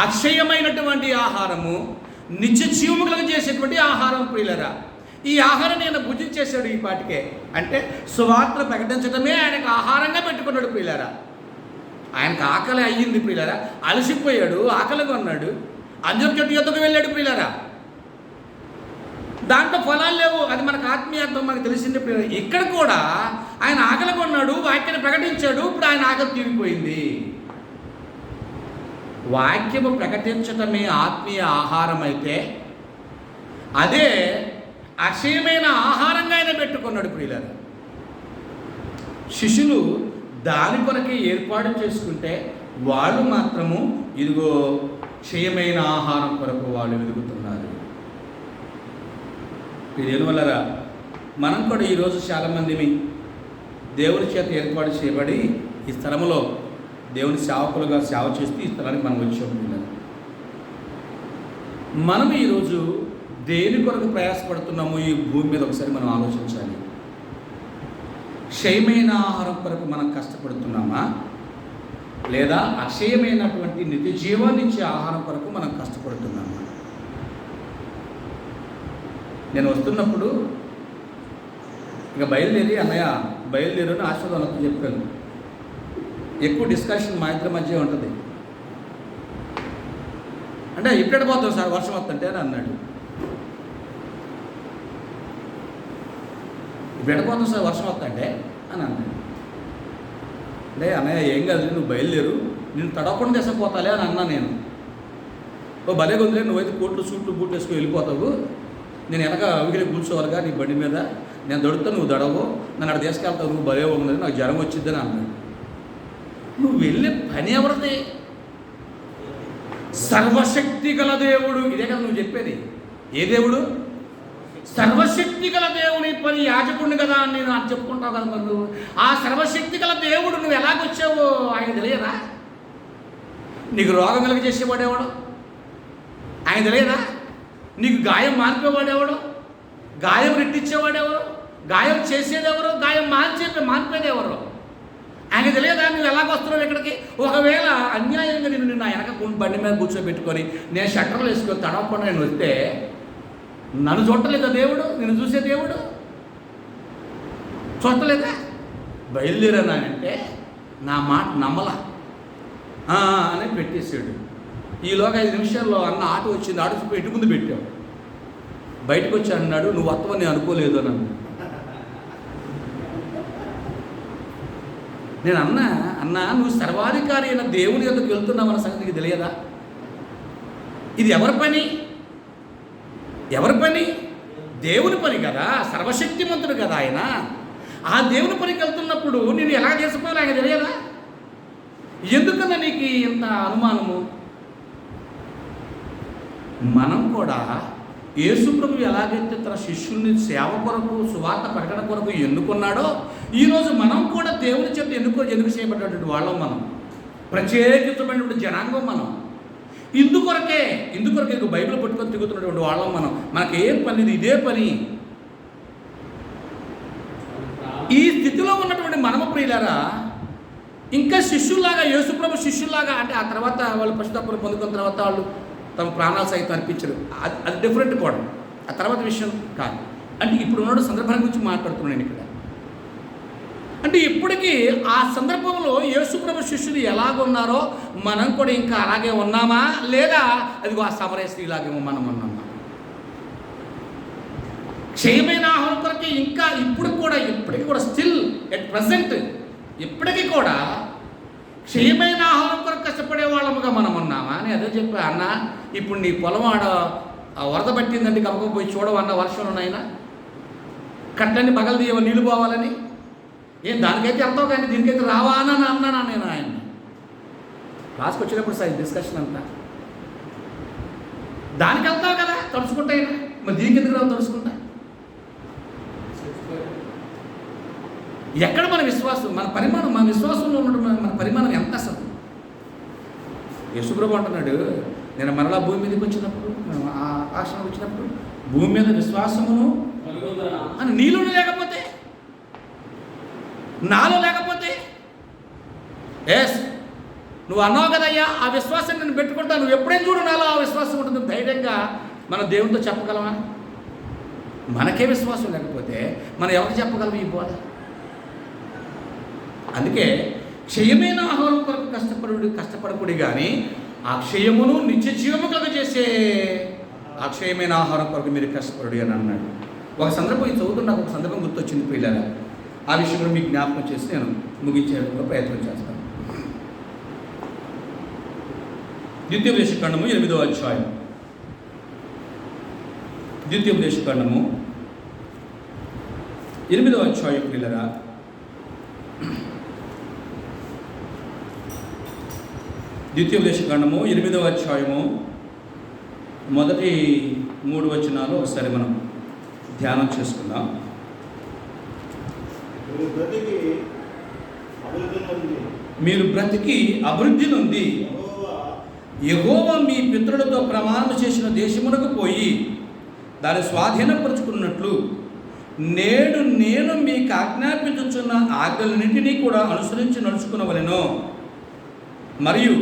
అక్షయమైనటువంటి ఆహారము, నిత్య జీవము కలుగజేసేటువంటి ఆహారం ప్రియులరా. ఈ ఆహారం నేను భుజించేశాడు ఈ పాటికే. అంటే సువార్త ప్రకటించడమే ఆయనకు ఆహారంగా పెట్టుకున్నాడు ప్రియులరా. ఆయనకు ఆకలి అయ్యింది ప్రియులరా, అలసిపోయాడు, ఆకలిగా ఉన్నాడు, అంజూరు చెట్టు యొద్దకు వెళ్ళాడు ప్రియులరా. దాంట్లో ఫలాలు లేవు, అది మనకు ఆత్మీయత్వం మనకు తెలిసింది ప్రియులరా. ఇక్కడ కూడా ఆయన ఆకలిగా ఉన్నాడు, వాక్యాన్ని ప్రకటించాడు, ఇప్పుడు ఆయన ఆకలి తీరిపోయింది. వాక్యము ప్రకటించటమే ఆత్మీయ ఆహారం అయితే, అదే అక్షయమైన ఆహారంగా ఆయన పెట్టుకున్నాడు ప్రియులారా. శిష్యులు దాని కొరకే ఏర్పాటు చేసుకుంటే, వాళ్ళు మాత్రము ఇదిగో క్షయమైన ఆహారం కొరకు వాళ్ళు వెతుకుతున్నారు. దేనివల్లరా మనం కూడా ఈరోజు చాలామంది దేవుని చేత ఏర్పాటు చేయబడి ఈ స్థలములో దేవుని సేవకులుగా సేవ చేస్తూ ఈ స్థలానికి మనం వచ్చాం. మనం ఈరోజు దేని కొరకు ప్రయాసపడుతున్నామో ఈ భూమి మీద ఒకసారి మనం ఆలోచించాలి. క్షయమైన ఆహారం కొరకు మనం కష్టపడుతున్నామా, లేదా అక్షయమైనటువంటి నిత్య జీవాన్ని ఇచ్చే ఆహారం కొరకు మనం కష్టపడుతున్నామా? నేను వస్తున్నప్పుడు ఇక బయలుదేరు అని ఆశీర్వాదాలకు చెప్పాను. ఎక్కువ డిస్కషన్ మా ఇద్దరి మధ్య ఉంటుంది. అంటే ఇప్పుడే పోతాం సార్ వర్షం వస్తుంటే అని అన్నాడు. విడపోతాం సార్ వర్షం వస్తుంటే అని అన్నాడు. అంటే అన్నయ్య ఏం కాదు, నువ్వు బయలుదేరు, నేను తడవకుండా తీసుకుపోతాలే అని అన్నా. నేను ఓ భలే కొందిలే, నువ్వైతే కోట్లు సూట్లు బూట్లు వేసుకుని వెళ్ళిపోతావు, నేను వెనక అవిగిరి కూర్చోవాలిగా నీ బండి మీద, నేను దొడుతా నువ్వు దడవు, నన్ను అక్కడ తీసుకెళ్తావు, నువ్వు భలే ఉన్నది, నాకు జ్వరం వచ్చిద్దని అన్నాడు. నువ్వు వెళ్ళే పని ఎవరిది? సర్వశక్తి గల దేవుడు. ఇదే కదా నువ్వు చెప్పేది. ఏ దేవుడు? సర్వశక్తి గల దేవుని పని యాజకుడిని కదా అని నేను చెప్పుకుంటావు కదా. మరి నువ్వు ఆ సర్వశక్తి గల దేవుడు నువ్వు ఎలాగొచ్చావో ఆయన తెలియదా? నీకు రోగం కలుగ చేసేవాడేవాడు ఆయన తెలియదా? నీకు గాయం మాన్పేవాడేవాడు? గాయం రెట్టించేవాడెవరు? గాయం చేసేదెవరు? గాయం మాన్పేదెవరు? ఆయన తెలియదా? నువ్వు ఎలాగొస్తున్నావు ఇక్కడికి? ఒకవేళ అన్యాయంగా నిన్ను నా వెనక బండి మీద కూర్చోబెట్టుకొని నేను షట్టర్లు వేసుకొని తడవకుండా నేను వస్తే నన్ను చూడలేదా దేవుడు? నిన్ను చూసే దేవుడు చూడలేదా? బయలుదేరానంటే నా మాట నమ్మలా అని పెట్టేసాడు. ఈలోగా 5 నిమిషాల్లో అన్న ఆటో వచ్చింది, ఆటో చూపి ఇంటి ముందు పెట్టావు. బయటకు వచ్చి అన్నాడు, నువ్వు వస్తావని నేను అనుకోలేదు అని అన్నాడు. నేను అన్నా నువ్వు సర్వాధికారి అయిన దేవుని యొద్దకు వెళ్తున్నావు అన్న సంగతికి తెలియదా? ఇది ఎవరి పని? దేవుని పని కదా, సర్వశక్తిమంతుడు కదా ఆయన. ఆ దేవుని పనికి వెళ్తున్నప్పుడు నేను ఎలా చేసుకోవాలి ఆయన తెలియదా? ఎందుకన్నా నీకు ఇంత అనుమానము? మనం కూడా యేసు ప్రభు ఎలాగైతే తన శిష్యుల్ని సేవ కొరకు, సువార్త ప్రకటన కొరకు ఎన్నుకున్నాడో, ఈరోజు మనం కూడా దేవుని చేత ఎన్నుక చేయబడినటువంటి వాళ్ళం. మనం ప్రత్యేకితమైనటువంటి జనాంగం. మనం ఇందుకొరకే బైబిల్ పట్టుకొని తిరుగుతున్నటువంటి వాళ్ళం. మనకి ఏం పని? ఇదే పని. ఈ స్థితిలో ఉన్నటువంటి మనమ ప్రియులారా, ఇంకా శిష్యుల్లాగా, యేసుప్రభు శిష్యుల్లాగా, అంటే ఆ తర్వాత వాళ్ళు పశుతత్వం పొందుకున్న తర్వాత వాళ్ళు తమ ప్రాణాలు సైతం అర్పించరు, అది డిఫరెంట్ కూడా, ఆ తర్వాత విషయం కాదు. అంటే ఇప్పుడు ఉన్న సందర్భాల గురించి మాట్లాడుతున్నాను ఇక్కడ. అంటే ఇప్పటికీ ఆ సందర్భంలో యేసుప్రభు శిష్యులు ఎలాగున్నారో మనం కూడా ఇంకా అలాగే ఉన్నామా, లేదా అది ఆ సమరయ స్త్రీలాగేమో మనం ఉన్నామా? క్షయమైన ఆహారం కొరకే ఇంకా ఇప్పటికి కూడా స్టిల్ ఎట్ ప్రజెంట్ ఇప్పటికీ కూడా క్షయమైన ఆహారం కొరకు కష్టపడే వాళ్ళముగా మనం ఉన్నామా అని అదే చెప్పా. అన్న ఇప్పుడు నీ పొలం ఆడ వరద పట్టిందంటే కనుక పోయి చూడవన్న వర్షంలోనైనా కట్టని పగలు తీయవ నీళ్ళు పోవాలని. ఏం దానికైతే వెళ్తావు కానీ దీనికైతే రావా అని అన్నానా నేను ఆయన్ని. క్లాస్కి వచ్చినప్పుడు సార్ డిస్కషన్ అంతా దానికి వెళ్తావు కదా తడుచుకుంటా, మరి దీనికి ఎందుకు రావు తడుచుకుంటా? ఎక్కడ మన విశ్వాసం, మన విశ్వాసంలో ఉన్నటువంటి మన పరిమాణం ఎంత అసలు? యేసుప్రభు అంటున్నాడు, నేను మరలా భూమి మీదకి వచ్చినప్పుడు, ఆకాశం వచ్చినప్పుడు భూమి మీద విశ్వాసమును అని నీలోనే లేకపోతే, నాలో లేకపోతే, ఎస్ నువ్వు అన్నావు కదయ్యా ఆ విశ్వాసం నేను పెట్టుకుంటా, నువ్వు ఎప్పుడైనా చూడు నాలో ఆ విశ్వాసం ఉంటుంది ధైర్యంగా మనం దేవునితో చెప్పగలమా? మనకే విశ్వాసం లేకపోతే మనం ఎవరికి చెప్పగలము ఈ బోధ? అందుకే క్షయమైన ఆహారం కొరకు కష్టపడకూడదు కానీ ఆ క్షయమును నిత్య జీవము కలుగజేసే ఆ క్షయమైన ఆహారం కొరకు మీరు కష్టపడు అని అన్నాడు. ఒక సందర్భం ఇది చదువుతున్న నాకు ఒక సందర్భం గుర్తొచ్చింది పిల్లల. ఆ విషయంలో మీకు జ్ఞాపకం చేసి నేను ముగించేందుకు ప్రయత్నం చేస్తాను. ద్వితీయోపదేశకాండము 8వ అధ్యాయం. ద్వితీయోపదేశకాండము 8వ అధ్యాయం పిల్లరా. ద్వితీయోపదేశకాండము 8వ అధ్యాయము మొదటి 3 వచనాలు ఒకసారి మనం ధ్యానం చేసుకుందాం. మీరు బ్రతికి అభివృద్ధి నొంది యెహోవా మీ పితరులతో ప్రమాణం చేసిన దేశమునకు పోయి దాన్ని స్వాధీనపరుచుకున్నట్లు నేడు నేను మీకు ఆజ్ఞాపించుచున్న ఆజ్ఞలన్నింటినీ కూడా అనుసరించి నడుచుకునవలెను. మరియు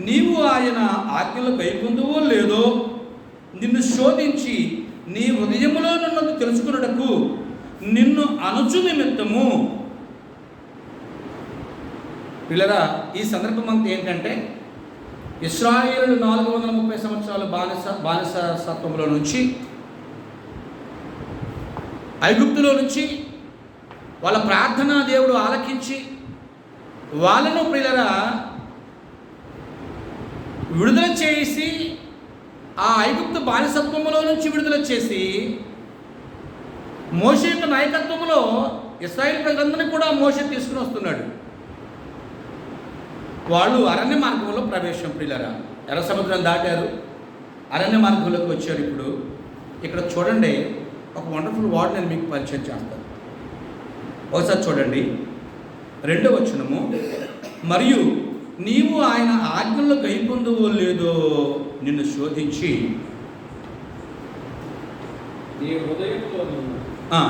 నీవు ఆయన ఆజ్ఞలు కైకొందువో లేదో నిన్ను శోధించి నీ హృదయములో నున్నది తెలుసుకున్నటకు నిన్ను అణచు నిమిత్తము. పిల్లరా, ఈ సందర్భం అంతా ఏంటంటే ఇశ్రాయేలు 430 సంవత్సరాలు బానిసత్వంలో నుంచి, ఐగుప్తులో నుంచి వాళ్ళ ప్రార్థన దేవుడు ఆలకించి వాళ్ళను పిల్లరా విడుదల చేసి ఆ ఐగుప్తు బానిసత్వంలో నుంచి విడుదల చేసి మోషే యొక్క నాయకత్వంలో ఇశ్రాయేలు ప్రజలందరినీ కూడా మోషే తీసుకుని వస్తున్నాడు. వాళ్ళు అరణ్య మార్గంలో ప్రవేశం ప్రియులరా, ఎర్ర సముద్రం దాటారు, అరణ్య మార్గంలోకి వచ్చారు. ఇప్పుడు ఇక్కడ చూడండి, ఒక వండర్ఫుల్ వర్డ్ నేను మీకు పరిచయం చేస్తాను. ఒకసారి చూడండి, 2వ వచనము. మరియు నీవు ఆయన ఆజ్ఞల్లో కైపొందువో లేదో నిన్ను శోధించి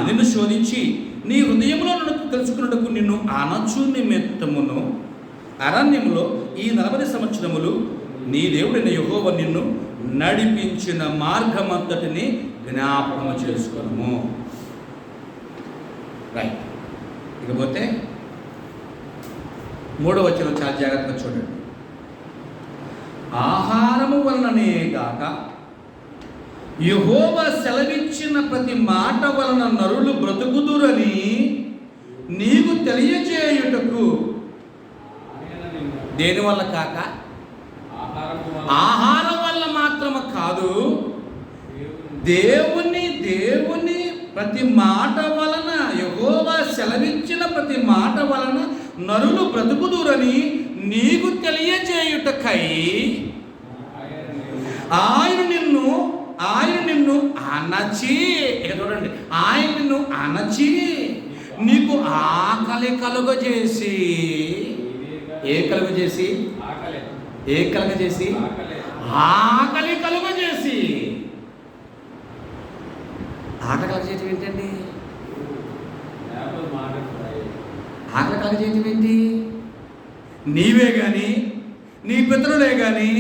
నిన్ను శోధించి నీ హృదయంలో నన్ను తెలుసుకున్నటకు నిన్ను అణచు నిమిత్తమును అరణ్యంలో ఈ 40 సంవత్సరములు నీ దేవుడైన యెహోవా నిన్ను నడిపించిన మార్గమంతటిని జ్ఞాపకము చేసుకొనుము. రైట్. ఇకపోతే 3వ వచనం చాలా జాగ్రత్తగా చూడండి. ఆహారము వలననే గాక యెహోవా సెలవిచ్చిన ప్రతి మాట వలన నరులు బ్రతుకుదురని నీకు తెలియజేయుటకు. దేని వల్ల కాక? ఆహారం వల్ల మాత్రము కాదు, దేవుని ప్రతి మాట వలన, యెహోవా సెలవిచ్చిన ప్రతి మాట వలన నరులు బ్రతుకుదురని నీకు తెలియజేయుటకై ఆయన నిన్ను అణచి, ఇక చూడండి, ఆయన నిన్ను అణచి నీకు ఆకలి కలుగజేసి, ఆకలి కలుగజేసి ఆకలి కలుగజేయటం ఏంటండి? ఆకలి కలుగజేయటం ఏంటి? నీవే కానీ నీ పితరులే కానీ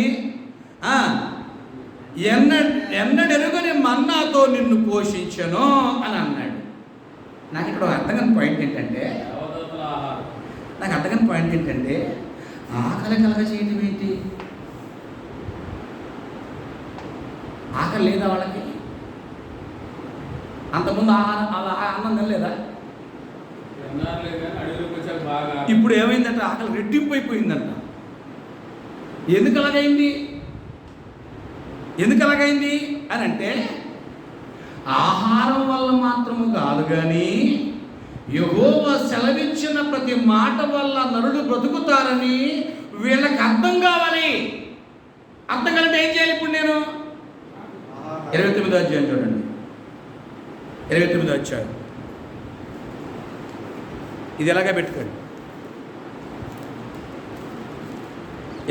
ఎన్నడెరుగని మన్నాతో నిన్ను పోషించను అని అన్నాడు. నాకు ఇక్కడ అర్థం కాని పాయింట్ ఏంటంటే ఆకలి కలగజేయటం ఏంటి? ఆకలి లేదా వాళ్ళకి? అంతకుముందు అన్నం తినలేదా? ఇప్పుడు ఏమైందంటే ఆకలి రెట్టింపు అయిపోయిందంట. ఎందుకు అలాగైంది అని అంటే ఆహారం వల్ల మాత్రము కాదు కానీ యెహోవా సెలవిచ్చిన ప్రతి మాట వల్ల నరుడు బ్రతుకుతారని వీళ్ళకి అర్థం కావాలి. అర్థం కలిగితే ఏం చేయాలి? ఇప్పుడు నేను 29వ అధ్యాయం చూడండి, 29వ అధ్యాయం. ఇది ఎలాగా పెట్టుకోండి.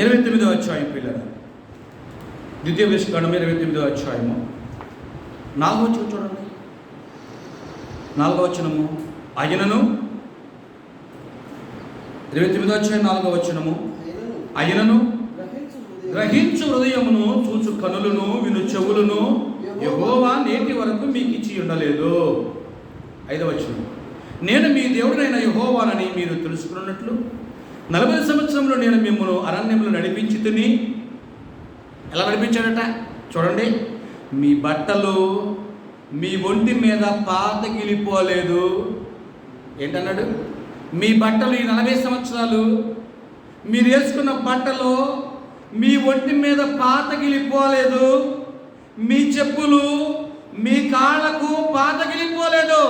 29వ అధ్యాయం పిల్లలు, ద్వితీయోపదేశకాండము 29వ అధ్యాయము 4వ వచనం చూడండి. 4వ వచనము. ఆయనను 29వ అధ్యాయం 4వ వచనము. ఆయనను గ్రహించు హృదయమును, చూచు కనులను, విను చెవులను యెహోవా నేటి వరకు మీకు ఇచ్చి ఉండలేదు. 5వ వచనం. నేను మీ దేవుడైన యెహోవానని మీరు తెలుసుకున్నట్లు 40 సంవత్సరంలో నేను మిమ్మల్ని అరణ్యంలో నడిపించి తిని. ఎలా నడిపించాడట చూడండి. మీ బట్టలు మీ ఒంటి మీద పాతగిలిపోలేదు. ఏంటన్నాడు? మీ బట్టలు ఈ 40 సంవత్సరాలు మీరు వేసుకున్న బట్టలు మీ ఒంటి మీద పాతగిలిపోలేదు. మీ చెప్పులు మీ కాళ్ళకు పాతగిలిపోలేదు.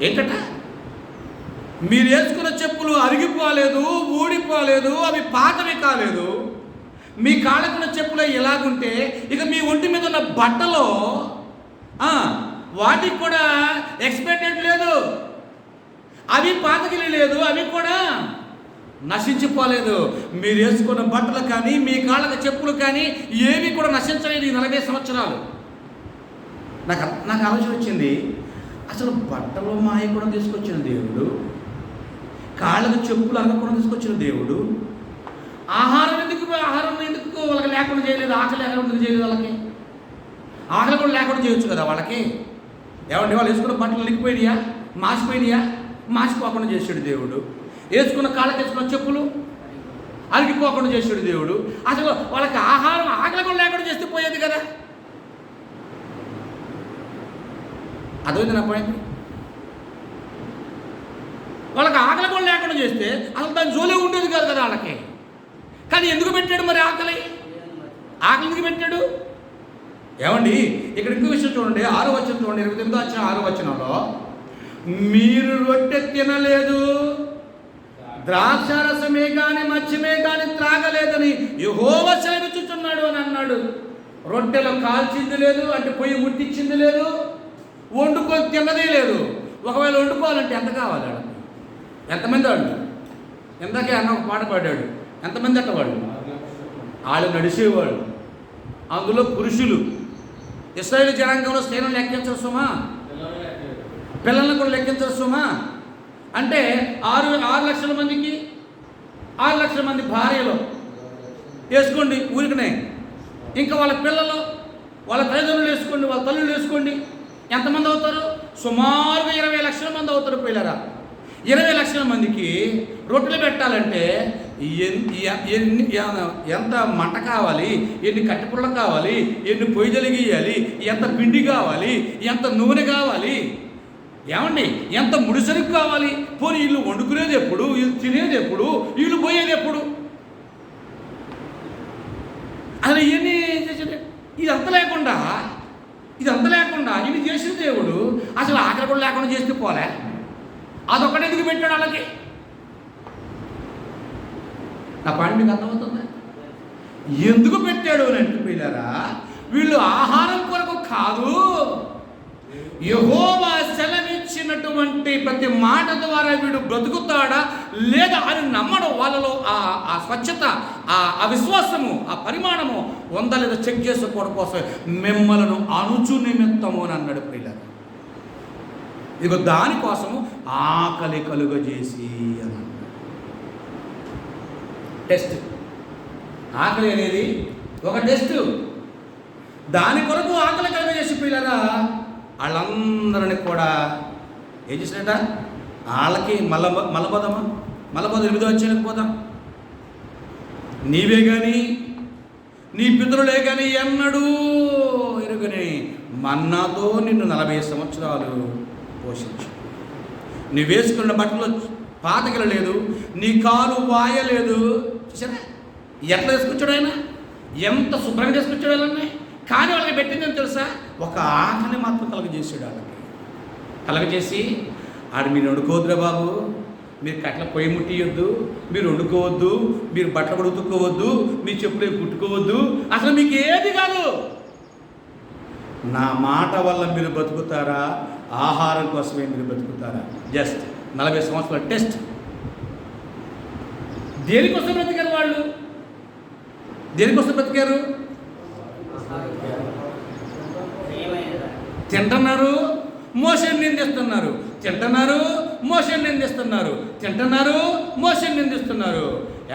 ఏంటట? మీరు వేసుకున్న చెప్పులు అరిగిపోలేదు, ఊడిపోలేదు, అవి పాతవి కాలేదు. మీ కాళ్ళకున్న చెప్పులు ఎలాగుంటే ఇక మీ ఒంటి మీద ఉన్న బట్టలో వాటికి కూడా ఎక్స్పెక్టెడ్ లేదు. అవి పాతగిలి లేదు, అవి కూడా నశించిపోలేదు. మీరు వేసుకున్న బట్టలు కానీ మీ కాళ్ళకి చెప్పులు కానీ ఏవి కూడా నశించలేదు ఈ 40 సంవత్సరాలు. నాకు ఆలోచన వచ్చింది, అసలు బట్టలు మాయ కూడా తీసుకొచ్చిన దేవుడు, కాళ్ళకు చెప్పులు అరగకుండా తీసుకొచ్చిన దేవుడు, ఆహారం ఎందుకు వాళ్ళకి లేకుండా చేయలేదు? ఆకలి ఎందుకు చేయలేదు? వాళ్ళకి ఆకలి కూడా లేకుండా చేయొచ్చు కదా వాళ్ళకి. ఏమంటే వాళ్ళు వేసుకున్న బట్టలు నిలిగిపోయినాయా, మాసిపోయినాయా? మాసిపోకుండా చేసాడు దేవుడు. వేసుకున్న కాళ్ళకి వేసుకున్న చెప్పులు అరిగిపోకుండా చేసాడు దేవుడు. అసలు వాళ్ళకి ఆహారం ఆకలి కూడా లేకుండా చేస్తే పోయేది కదా. అదైంది నా పాయింట్. వాళ్ళకి ఆకలి కూడా లేకుండా చేస్తే అసలు దాని జోలే ఉండేది కాదు కదా వాళ్ళకి. కానీ ఎందుకు పెట్టాడు మరి ఆకలి ఎందుకు పెట్టాడు? ఏమండి, ఇక్కడ ఇంకో విషయం చూడండి, 6వ వచనం చూడండి, 29వ 6వ వచనంలో, మీరు రొట్టె తినలేదు, ద్రాక్షారసమే కానీ మత్స్యమే కానీ త్రాగలేదని యెహోవా సెలవిచ్చుచున్నాడు అని అన్నాడు. రొట్టెలో కాల్చింది లేదు, అంటే పొయ్యి ముట్టించింది లేదు, వండుకొని తిన్నదే లేదు. ఒకవేళ వండుకోవాలంటే ఎంత కావాలి? ఎంతమంది వాళ్ళు? ఇందాకే అన్న ఒక పాట పాడాడు, ఎంతమంది అట్ట వాళ్ళు నడిచేవాళ్ళు, అందులో పురుషులు. ఇశ్రాయేలు జనాంగంలో స్త్రీలను లెక్కించరు సుమా, పిల్లలను కూడా లెక్కించరు సుమా. అంటే 6 లక్షల మందికి 6 లక్షల మంది భార్యలు వేసుకోండి ఊరికనే. ఇంకా వాళ్ళ పిల్లలు, వాళ్ళ తల్లిదండ్రులు వేసుకోండి, వాళ్ళ తల్లులు వేసుకోండి, ఎంతమంది అవుతారు? సుమారుగా 20 లక్షల మంది అవుతారు పిల్లరా. 20 లక్షల మందికి రొట్టెలు పెట్టాలంటే ఎంత మంట కావాలి, ఎన్ని కట్టెపుల్ల కావాలి, ఎన్ని పొయ్యిలు గీయాలి, ఎంత పిండి కావాలి, ఎంత నూనె కావాలి, ఏమండి ఎంత ముడిసరికి కావాలి. పోనీ వీళ్ళు వండుకునేది ఎప్పుడు, వీళ్ళు తినేది ఎప్పుడు, వీళ్ళు పోయేది ఎప్పుడు? అసలు ఇవన్నీ చేసేది ఇదంతా లేకుండా ఇన్ని చేసిన దేవుడు అసలు ఆకలి కూడా లేకుండా చేస్తే పోలే. అదొక్కటి ఎందుకు పెట్టాడు వాళ్ళకి? నా పాయింట్ మీకు అర్థమవుతుందా? ఎందుకు పెట్టాడు అని అంటే పిల్లరా, వీళ్ళు ఆహారం కొరకు కాదు, యెహోవా సెలవిచ్చినటువంటి ప్రతి మాట ద్వారా వీడు బ్రతుకుతాడా లేదా అని నమ్మడం, వాళ్ళలో ఆ స్వచ్ఛత, ఆ విశ్వాసము, ఆ పరిమాణము ఉందా లేదా చెక్ చేసుకోవడం కోసం మిమ్మలను అణుచు నిమిత్తము అని అన్నాడు పిల్లలు. ఇదిగో దానికోసము ఆకలి కలుగజేసి అని అన్నాడు. టెస్ట్. ఆకలి అనేది ఒక టెస్ట్. దాని కొరకు ఆకలి కలుగజేసి పిల్లరా వాళ్ళందరినీ కూడా ఏం చేసినట్ట, వాళ్ళకి మలబోదామా 8వ వచ్చేకి పోదాం. నీవే కానీ నీ పితరులే కానీ ఎన్నడూ ఎరుగని మన్నాతో నిన్ను 40 సంవత్సరాలు పోషించు. నీ వేసుకున్న బట్టలు పాతకిల లేదు, నీ కాలు వాయలేదు. చూసారా ఎట్లా తీసుకొచ్చాడు ఆయన, ఎంత శుభ్రంగా తీసుకొచ్చాడు వాళ్ళని. కానీ వాళ్ళకి పెట్టిందని తెలుసా, ఒక ఆకలి మాత్రం కలగజేసాడు. కలగజేసి మీరు వండుకోవద్దురా బాబు, మీరు కట్ల పొయ్యి ముట్టియొద్దు, మీరు వండుకోవద్దు, మీరు బట్టలు కూడా ఉతుక్కోవద్దు, మీ చెప్పులు కుట్టుకోవద్దు, అసలు మీకు ఏది కాదు. నా మాట వల్ల మీరు బతుకుతారా, ఆహారం కోసమే మీరు బతుకుతారా? జస్ట్ 40 సంవత్సరాల టెస్ట్. దేనికోసం బ్రతికారు వాళ్ళు? దేనికోసం బ్రతికారు? తింటున్నారు, మోషన్ నిందిస్తున్నారు, తింటున్నారు, మోషన్ నిందిస్తున్నారు, తింటున్నారు, మోషన్ నిందిస్తున్నారు.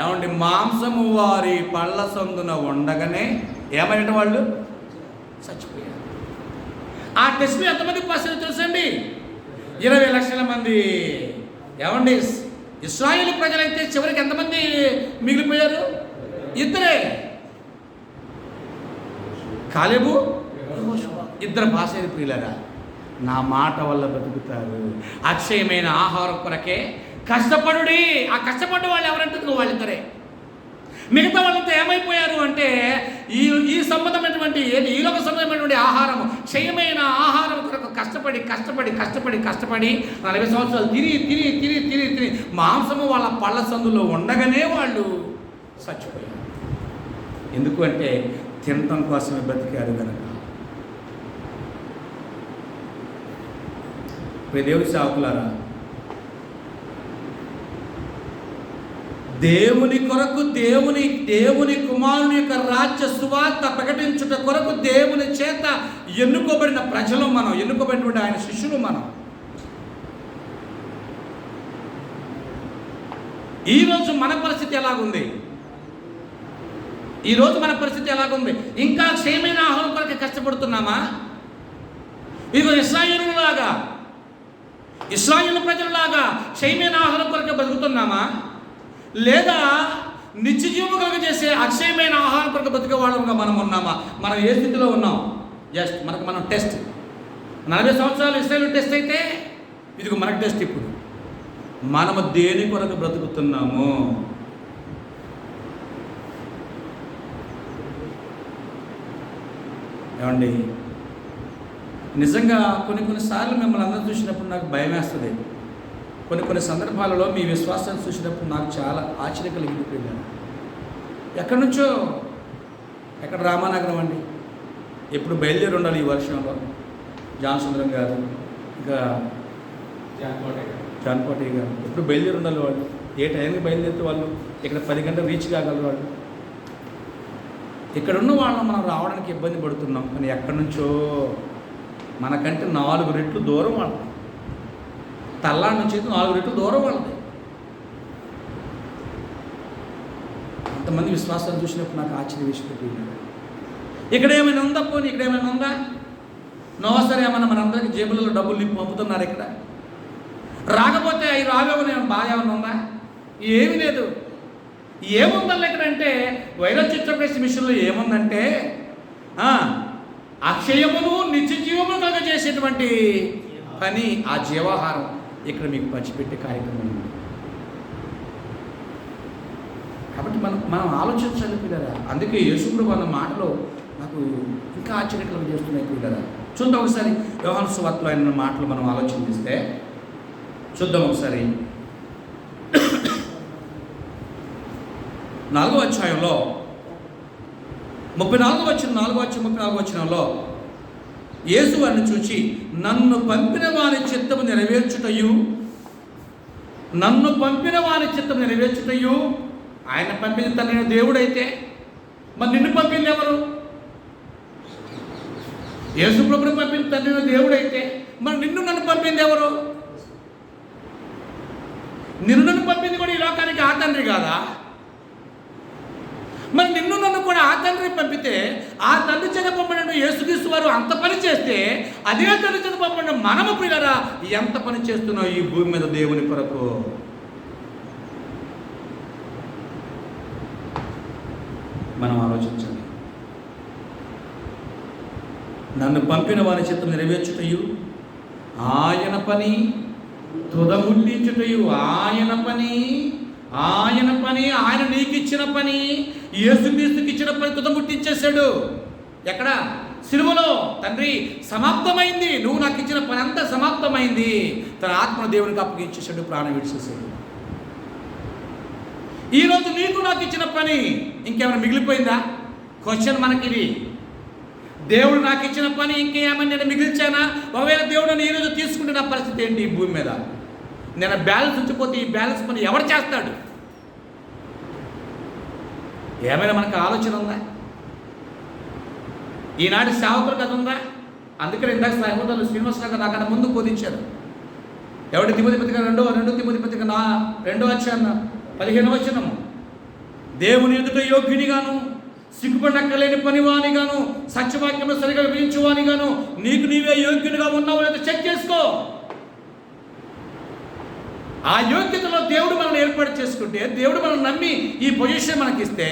ఏమండి, మాంసము వారి పళ్ళ సందున ఉండగానే ఏమైనా వాళ్ళు చచ్చిపోయారు. ఆ టెస్ట్ ఎంతమంది పాస్ తెలుసండి? 20 లక్షల మంది. ఏమండి, ఇశ్రాయేలు ప్రజలైతే చివరికి ఎంతమంది మిగిలిపోయారు? 2. కాలేబు, 2 పాస్ అయిన ప్రియులరా. నా మాట వల్ల బతుకుతారు. అక్షయమైన ఆహారం కొరకే కష్టపడుడి. ఆ కష్టపడ్డ వాళ్ళు ఎవరంటే వాళ్ళిద్దరే. మిగతా వాళ్ళంతా ఏమైపోయారు అంటే ఈ సంబంధమైనటువంటి ఈ లోక సంబంధమైనటువంటి ఆహారము, క్షయమైన ఆహారం కొరకు కష్టపడి 40 సంవత్సరాలు తిని మాంసము వాళ్ళ పళ్ళ సందులో ఉండగానే వాళ్ళు చచ్చిపోయారు. ఎందుకు అంటే తినటం కోసమే బ్రతికారు కనుక. దేవుడి సేవకులారా, దేవుని కొరకు దేవుని కుమారుని యొక్క రాజ్య సువార్త ప్రకటించుట కొరకు దేవుని చేత ఎన్నుకోబడిన ప్రజలు మనం, ఎన్నుకోబడినటువంటి ఆయన శిష్యులు మనం. ఈరోజు మన పరిస్థితి ఎలాగుంది? ఈరోజు మన పరిస్థితి ఎలాగుంది? ఇంకా క్షేమైన ఆహారం కొరకు కష్టపడుతున్నామా? ఇదిగో ఇశ్రాయేలు ప్రజలలాగా క్షయమైన ఆహారం కొరకు బతుకుతున్నామా? లేదా నిత్య జీవము కొరకు చేసే అక్షయమైన ఆహారం కొరకు బతికే వాళ్ళంగా మనం ఉన్నామా? మనం ఏ స్థితిలో ఉన్నాం? జస్ట్ మనం టెస్ట్. 40 సంవత్సరాలు ఇశ్రాయేలు టెస్ట్ అయితే ఇదిగో మనకు టెస్ట్. ఇప్పుడు మనము దేని కొరకు బ్రతుకుతున్నాము? ఏమండి, నిజంగా కొన్నిసార్లు మిమ్మల్ని అందరూ చూసినప్పుడు నాకు భయం వేస్తుంది. కొన్ని సందర్భాలలో మీ విశ్వాసాన్ని చూసినప్పుడు నాకు చాలా ఆశ్చర్యం కలిగిపోయింది. ఎక్కడి నుంచో, ఎక్కడ రామానగరం అండి, ఎప్పుడు బయలుదేరి ఉండాలి ఈ వర్షంలో. జాన్సుందరం గారు, ఇంకా జాన్కోటయ్య గారు ఎప్పుడు బయలుదేరి ఉండాలి. వాళ్ళు ఏ టైంకి బయలుదేరితే వాళ్ళు ఇక్కడ 10 గంటలు రీచ్ కాగలరు. వాళ్ళు ఇక్కడున్న వాళ్ళని మనం రావడానికి ఇబ్బంది పడుతున్నాం. కానీ ఎక్కడి నుంచో మనకంటే 4 రెట్లు దూరం వాళ్ళది. తల్లాడి నుంచి అయితే 4 రెట్లు దూరం వాళ్ళది. అంతమంది విశ్వాసాలు చూసినప్పుడు నాకు ఆశ్చర్య వేసిపోయింది. ఇక్కడ ఏమైనా ఉందా? పోనీ ఇక్కడ ఏమైనా ఉందా? నోసరి ఏమన్నా మనందరికీ జేబులలో డబ్బులు నింపి పంపుతున్నారు. ఇక్కడ రాకపోతే అవి రావేమో బాగా ఏమైనా ఉందా? ఏమీ లేదు. ఏముందల్ల ఇక్కడంటే వైరల్ చిత్రప్రేస్ మిషన్లో ఏముందంటే అక్షయమును నిత్య జీవమును కలుగ చేసేటువంటి పని, ఆ జీవాహారం ఇక్కడ మీకు పంచిపెట్టే కార్యక్రమం ఉంది. కాబట్టి మనం ఆలోచించాలి పిల్లరా. అందుకే యేసుప్రభు అన్న మాటలో నాకు ఇంకా ఆశ్చర్యకరం చేస్తున్నాయి పిల్లరా. చూద్దాం ఒకసారి యోహాను సువార్తలో ఆయన మాటలు మనం ఆలోచన చేస్తే చూద్దాం ఒకసారి. 4వ అధ్యాయంలో 34వ వచనంలో యేసు వారిని చూచి, నన్ను పంపిన వారి చిత్తము నెరవేర్చుటయు ఆయన పంపిన తన దేవుడైతే మరి నిన్ను పంపింది ఎవరు? యేసు ప్రభువును పంపిన తండ్రి దేవుడైతే మరి నన్ను పంపింది ఎవరు? నన్ను పంపింది కూడా ఈ లోకానికి ఆ తండ్రి కాదా? మరి నన్ను కూడా ఆ తండ్రి పంపితే, ఆ తండ్రి చేత పంపిన యేసుక్రీస్తు వారు అంత పని చేస్తే, అదే తండ్రి చేత పంపిన మనము పిల్లరా ఎంత పని చేస్తున్నాం ఈ భూమి మీద దేవుని కొరకు? మనం ఆలోచించాలి. నన్ను పంపిన వారి చిత్తం నెరవేర్చుటయు, ఆయన పని తుదముట్టించుటయు, ఆయన పని ఆయన నీకు ఇచ్చిన పని, యేసుక్రీస్తుకి ఇచ్చిన పని తుదముట్టించేశాడు. ఎక్కడ? సిలువలో. తండ్రి సమాప్తమైంది, నువ్వు నాకు ఇచ్చిన పని అంతా సమాప్తమైంది. తన ఆత్మను దేవునికి అప్పగించేశాడు, ప్రాణం విడిచేశాడు. ఈరోజు నీకు నాకు ఇచ్చిన పని ఇంకేమైనా మిగిలిపోయిందా? క్వశ్చన్ మనకిది. దేవుడు నాకు ఇచ్చిన పని ఇంకేమని నేను మిగిల్చానా? ఒకవేళ దేవుడు నన్ను ఈరోజు తీసుకుంటే నా పరిస్థితి ఏంటి ఈ భూమి మీద? నేను బ్యాలెన్స్ ఉంచిపోతే ఈ బ్యాలెన్స్ పని ఎవరు చేస్తాడు? ఏమైనా మనకు ఆలోచన ఉందా? ఈనాటి సేవకులకు అది ఉందా? అందుకని ఇందాక సహోదరులు శ్రీనివాసరావు గారు నాకన్నా ముందు బోధించారు. ఎవరి తిమోతి పత్రిక 2 తిమోతి పత్రిక 2వ అధ్యాయం 15వ వచనము, దేవుని ఎదుట యోగ్యునిగాను, సిగ్గుపడక్కలేని పనివానిగాను, సత్యవాక్యంలో సరిగా వివరించువానిగాను నీకు నీవే యోగ్యునిగా ఉన్నావు లేదా చెక్ చేసుకో. ఆ యోగ్యతలో దేవుడు మనల్ని ఏర్పాటు చేసుకుంటే, దేవుడు మనం నమ్మి ఈ పొజిషన్ మనకిస్తే,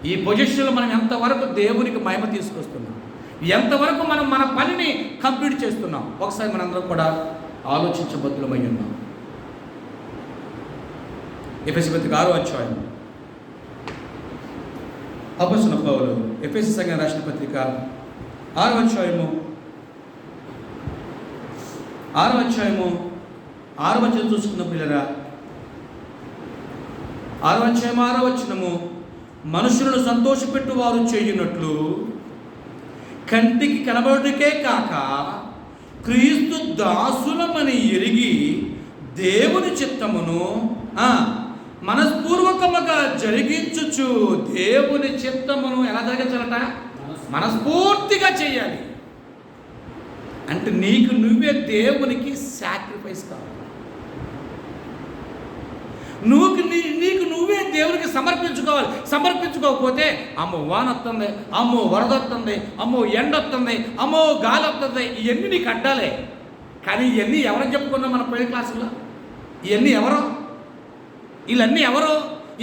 ఈ పొజిషన్లో మనం ఎంతవరకు దేవునికి మహిమ తీసుకొస్తున్నాం, ఎంతవరకు మనం మన పనిని కంప్లీట్ చేస్తున్నాం, ఒకసారి మనందరం కూడా ఆలోచించబద్దులమై ఉన్నాం. ఎఫెసీ పత్రిక 6వ అధ్యాయం అపోస్తలుడైన పౌలు ఎఫెసీ సంఘం రాసిన పత్రిక 6వ అధ్యాయము 6వ వచనం చూసుకున్న పిల్లరా, 6వ అధ్యాయం 6వ వచనము, మనుషులను సంతోషపెట్టు వారు చేయునట్లు కంటికి కనబడుటకే కాక క్రీస్తు దాసులమని ఎరిగి దేవుని చిత్తమును మనస్పూర్వకముగా జరిగించుచు దేవుని చిత్తమును ఎలా జరిగించాలట? మనస్ఫూర్తిగా చేయాలి. అంటే నీకు నువ్వే దేవునికి సాక్రిఫైస్ కావాలి. నీకు నువ్వే దేవునికి సమర్పించుకోవాలి. సమర్పించుకోకపోతే అమ్మో వాన వస్తుంది, అమ్మో వరద వస్తుంది, అమ్మో ఎండ వస్తుంది, అమ్మో గాలి వస్తుంది, ఇవన్నీ నీకు అడ్డాలే. కానీ ఇవన్నీ ఎవరని చెప్పుకున్నాం మన పోయిన క్లాసుల్లో? ఇవన్నీ ఎవరో? వీళ్ళన్నీ ఎవరో?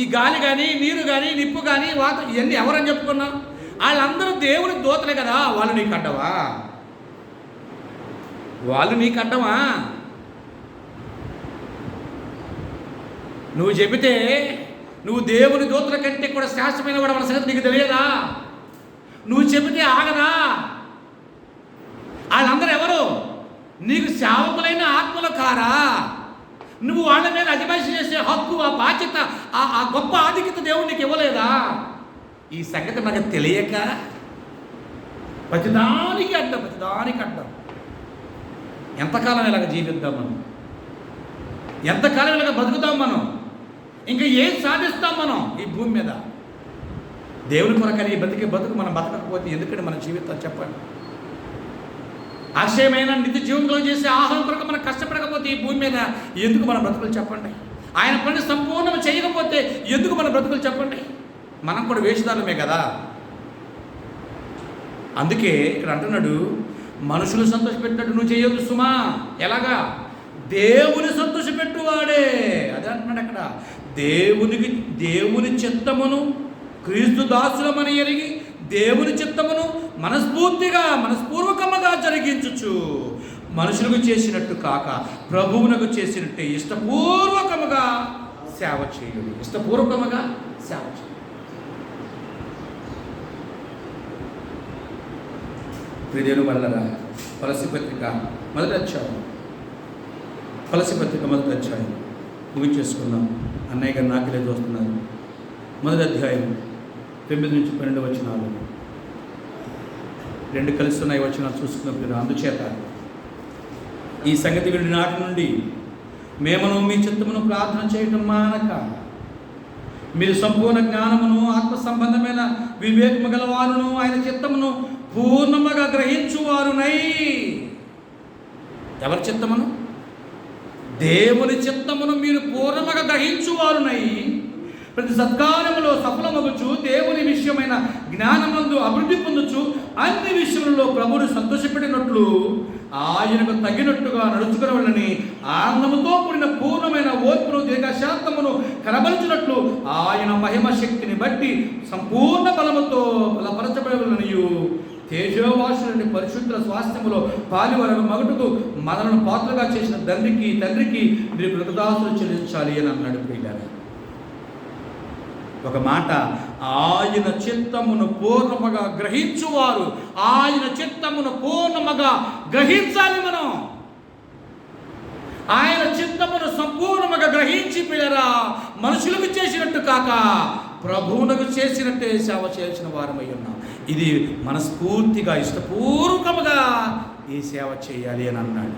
ఈ గాలి కానీ, నీరు కానీ, నిప్పు కానీ, వాతం, ఇవన్నీ ఎవరని చెప్పుకున్నాం? వాళ్ళందరూ దేవుని దూతలే కదా. వాళ్ళు నీకు అడ్డవా? వాళ్ళు నీకు అడ్డమా? నువ్వు చెబితే నువ్వు దేవుని దూతల కంటే కూడా శ్రేష్టమైన వాడు మన సంగతి నీకు తెలియదా? నువ్వు చెబితే ఆగదా? వాళ్ళందరూ ఎవరు? నీకు సేవకులైన ఆత్మలు కారా? నువ్వు వాళ్ళ మీద అధిపతి చేసే హక్కు, ఆ బాధ్యత, ఆ గొప్ప ఆధిక్యత దేవుడు నీకు ఇవ్వలేదా? ఈ సంగతి మనకు తెలియక ప్రతిదానికి అడ్డం, ప్రతిదానికి అడ్డం. ఎంతకాలం ఇలాగ జీవిద్దాం మనం? ఎంతకాలం ఇలాగ బతుకుతాం మనం? ఇంకా ఏం సాధిస్తాం మనం ఈ భూమి మీద? దేవుని కొరకని ఈ బతుకు మనం బతకకపోతే ఎందుకంటే మన జీవితం చెప్పండి? ఆశయమైన నిత్య జీవంలో చేసే ఆహారం కొరకు మనం కష్టపడకపోతే ఈ భూమి మీద ఎందుకు మన బ్రతుకులు చెప్పండి? ఆయన పని సంపూర్ణం చేయకపోతే ఎందుకు మన బ్రతుకులు చెప్పండి? మనం కూడా వేషధారమే కదా. అందుకే ఇక్కడ అంటున్నాడు, మనుషులు సంతోషపెట్టినట్టు నువ్వు చేయొద్దు సుమా. ఎలాగా? దేవుని సంతోషపెట్టువాడే. అదే అంటున్నాడు అక్కడ. దేవుని చిత్తమును క్రీస్తు దాసులమని ఎరిగి దేవుని చిత్తమును మనస్పూర్వకముగా జరిగించుచు మనుషులకు చేసినట్టు కాక ప్రభువునకు చేసినట్టే ఇష్టపూర్వకముగా సేవ చేయుడి. ఇష్టపూర్వకముగా సేవ చేయుడి. ప్రియదేవుని వల్లరా కొలస్సీ పత్రిక మొదటి అధ్యాయం ముగించేసుకుందాం. అన్నయ్య గారు నాకులే చూస్తున్నారు. మొదటి అధ్యాయం 9-12 వచనాలు, 2 కలిసి ఉన్నాయి వచనాలు చూసుకున్నప్పుడు. అందుచేత ఈ సంగతి విని నాటి నుండి మేమను మీ చిత్తమును ప్రార్థన చేయటం మానక మీరు సంపూర్ణ జ్ఞానమును ఆత్మ సంబంధమైన వివేకము గలవారును ఆయన చిత్తమును పూర్ణముగా గ్రహించువారునై. ఎవరి చిత్తమును? దేవుని చిత్తమును మీరు పూర్ణముగా గ్రహించువారునై ప్రతి సత్కార్యములో సఫలమగుచు దేవుని విషయమైన జ్ఞానమందు అభివృద్ధి పొందుచు అన్ని విషయములలో ప్రభువును సంతోషపెట్టినట్లు ఆయనకు తగినట్టుగా నడుచుకునవలెనని ఆనందముతో కూడిన పూర్ణమైన ఓర్పును దీర్ఘశాంతమును కనబరచినట్లు ఆయన మహిమ శక్తిని బట్టి సంపూర్ణ బలముతో బలపరచబడవలనియు తేజోవాసులని పరిశుద్ధ స్వాస్థ్యములో పాలివరకు మగుటకు మనలను పాత్రగా చేసిన తండ్రికి మీరు కృతజ్ఞతాస్తుతులు చెల్లించాలి అని అన్నాడు. ప్రియులారా, ఒక మాట, ఆయన చిత్తమును పూర్ణముగా గ్రహించువారు. ఆయన చిత్తమును పూర్ణముగా గ్రహించాలి మనం. ఆయన చిత్తమును సంపూర్ణముగా గ్రహించి పిల్లరా మనుషులకు చేసినట్టు కాక ప్రభువునకు చేసినట్టే సేవ చేసిన వారమై ఉన్నాం. ఇది మనస్ఫూర్తిగా ఇష్టపూర్వకముగా ఈ సేవ చేయాలి అని అన్నాడు.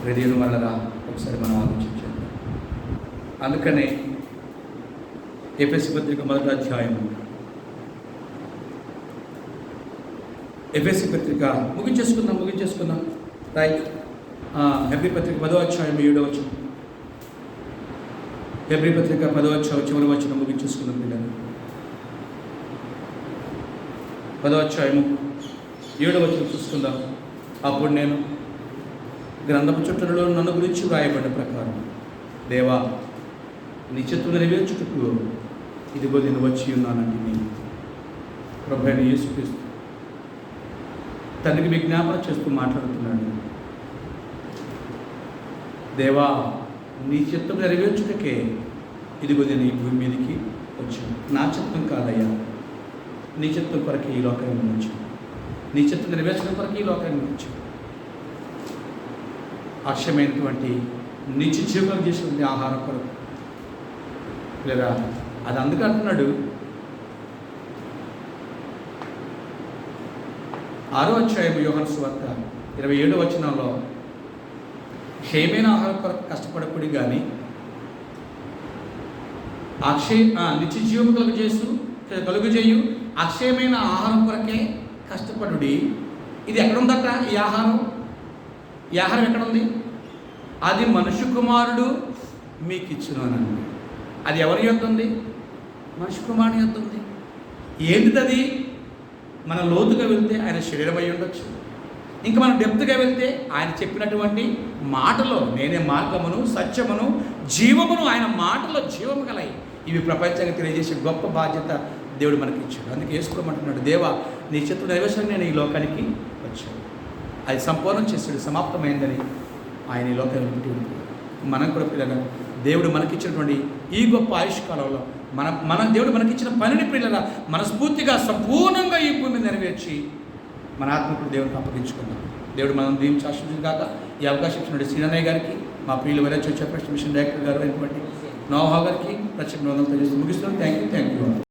హృదయం వల్లరా ఒకసారి మనం ఆలోచించండి. అందుకనే ఎఫెసీ పత్రిక మొదటి అధ్యాయం, ఎఫెసీ పత్రిక ముగించేసుకుందాం. రైట్. హెబ్రీ పత్రిక 10వ అధ్యాయం 7వ వచనం, హెబ్రీ పత్రిక 10వ అధ్యాయం చివరి వచనం ముగించేసుకుందాం పిల్లలు. 10వ అధ్యాయము 7వ వచనం చూసుకుందాం. అప్పుడు నేను గ్రంథపు చుట్టలలో నన్ను గురించి వ్రాయబడిన ప్రకారం దేవా నీ చిత్తము నెరవేర్చుటకు ఇదిగో నేను వచ్చి ఉన్నానంటే నేను ప్రభు అయిన యేసుక్రీస్తు తండ్రికి విజ్ఞాపన చేస్తూ మాట్లాడుతున్నాడు. దేవా నీ చిత్తం నెరవేర్చుటకే ఇదిగో నేను ఈ భూమి మీదకి వచ్చాను. నా చిత్తం కాదయ్యా, నీ చిత్తం కొరకు ఈ లోకాన్ని వచ్చాను. నీ చిత్తం నెరవేర్చడం కొరకు ఈ లోకాన్ని వచ్చాను. అక్షయమైనటువంటి నిత్య జీవం చేసినటువంటి ఆహారం కొరకు లేదా అది అందుకు అంటున్నాడు. 6వ అధ్యాయం యోహాను సువార్త 27వ వచనంలో క్షయమైన ఆహారం కొరకు కష్టపడకూడదు కానీ నిత్య జీవము కలుగు చేయు అక్షయమైన ఆహారం కొరకే కష్టపడుడి. ఇది ఎక్కడుందట? ఈ ఆహారం ఎక్కడుంది? అది మనుష్య కుమారుడు మీకు ఇచ్చును అని. అది ఎవరి యొద్ద ఉంది? మనుష్య కుమారుని యొద్ద ఉంది. ఏంటిది అది? మన లోతుగా వెళ్తే ఆయన శరీరం అయి ఉండొచ్చు. ఇంకా మనం డెప్త్గా వెళ్తే ఆయన చెప్పినటువంటి మాటలో నేనే మార్గమును సత్యమును జీవమును, ఆయన మాటలో జీవము కలయి. ఇవి ప్రపంచానికి తెలియజేసే గొప్ప బాధ్యత దేవుడు మనకి ఇచ్చాడు. అందుకే యేసుమంటున్నాడు, దేవా నీ చిత్త నెరవేర్చడానికి నేను ఈ లోకానికి వచ్చాను. అది సంపూర్ణం చేశాడు, సమాప్తమైందని ఆయన ఈ లోకానికి మనం కూడా పిల్లగా దేవుడు మనకిచ్చినటువంటి ఈ గొప్ప ఆయుష్కాలంలో మన దేవుడు మనకిచ్చిన పనిని పిల్లల మనస్ఫూర్తిగా సంపూర్ణంగా ఈ భూమిని నెరవేర్చి మన ఆత్మకుడు దేవుడికి అప్పగించుకుందాం. దేవుడు మనం దీవించి ఆశించిన కాక ఈ అవకాశం ఇచ్చినటువంటి శ్రీనన్నయ్య గారికి, మా ప్రియులు వైరస్ వచ్చే మిషన్ డైరెక్టర్ గారు అయినటువంటి నోహా గారికి ప్రత్యేక వందనాలు తెలియజేస్తూ ముగిస్తున్నాం.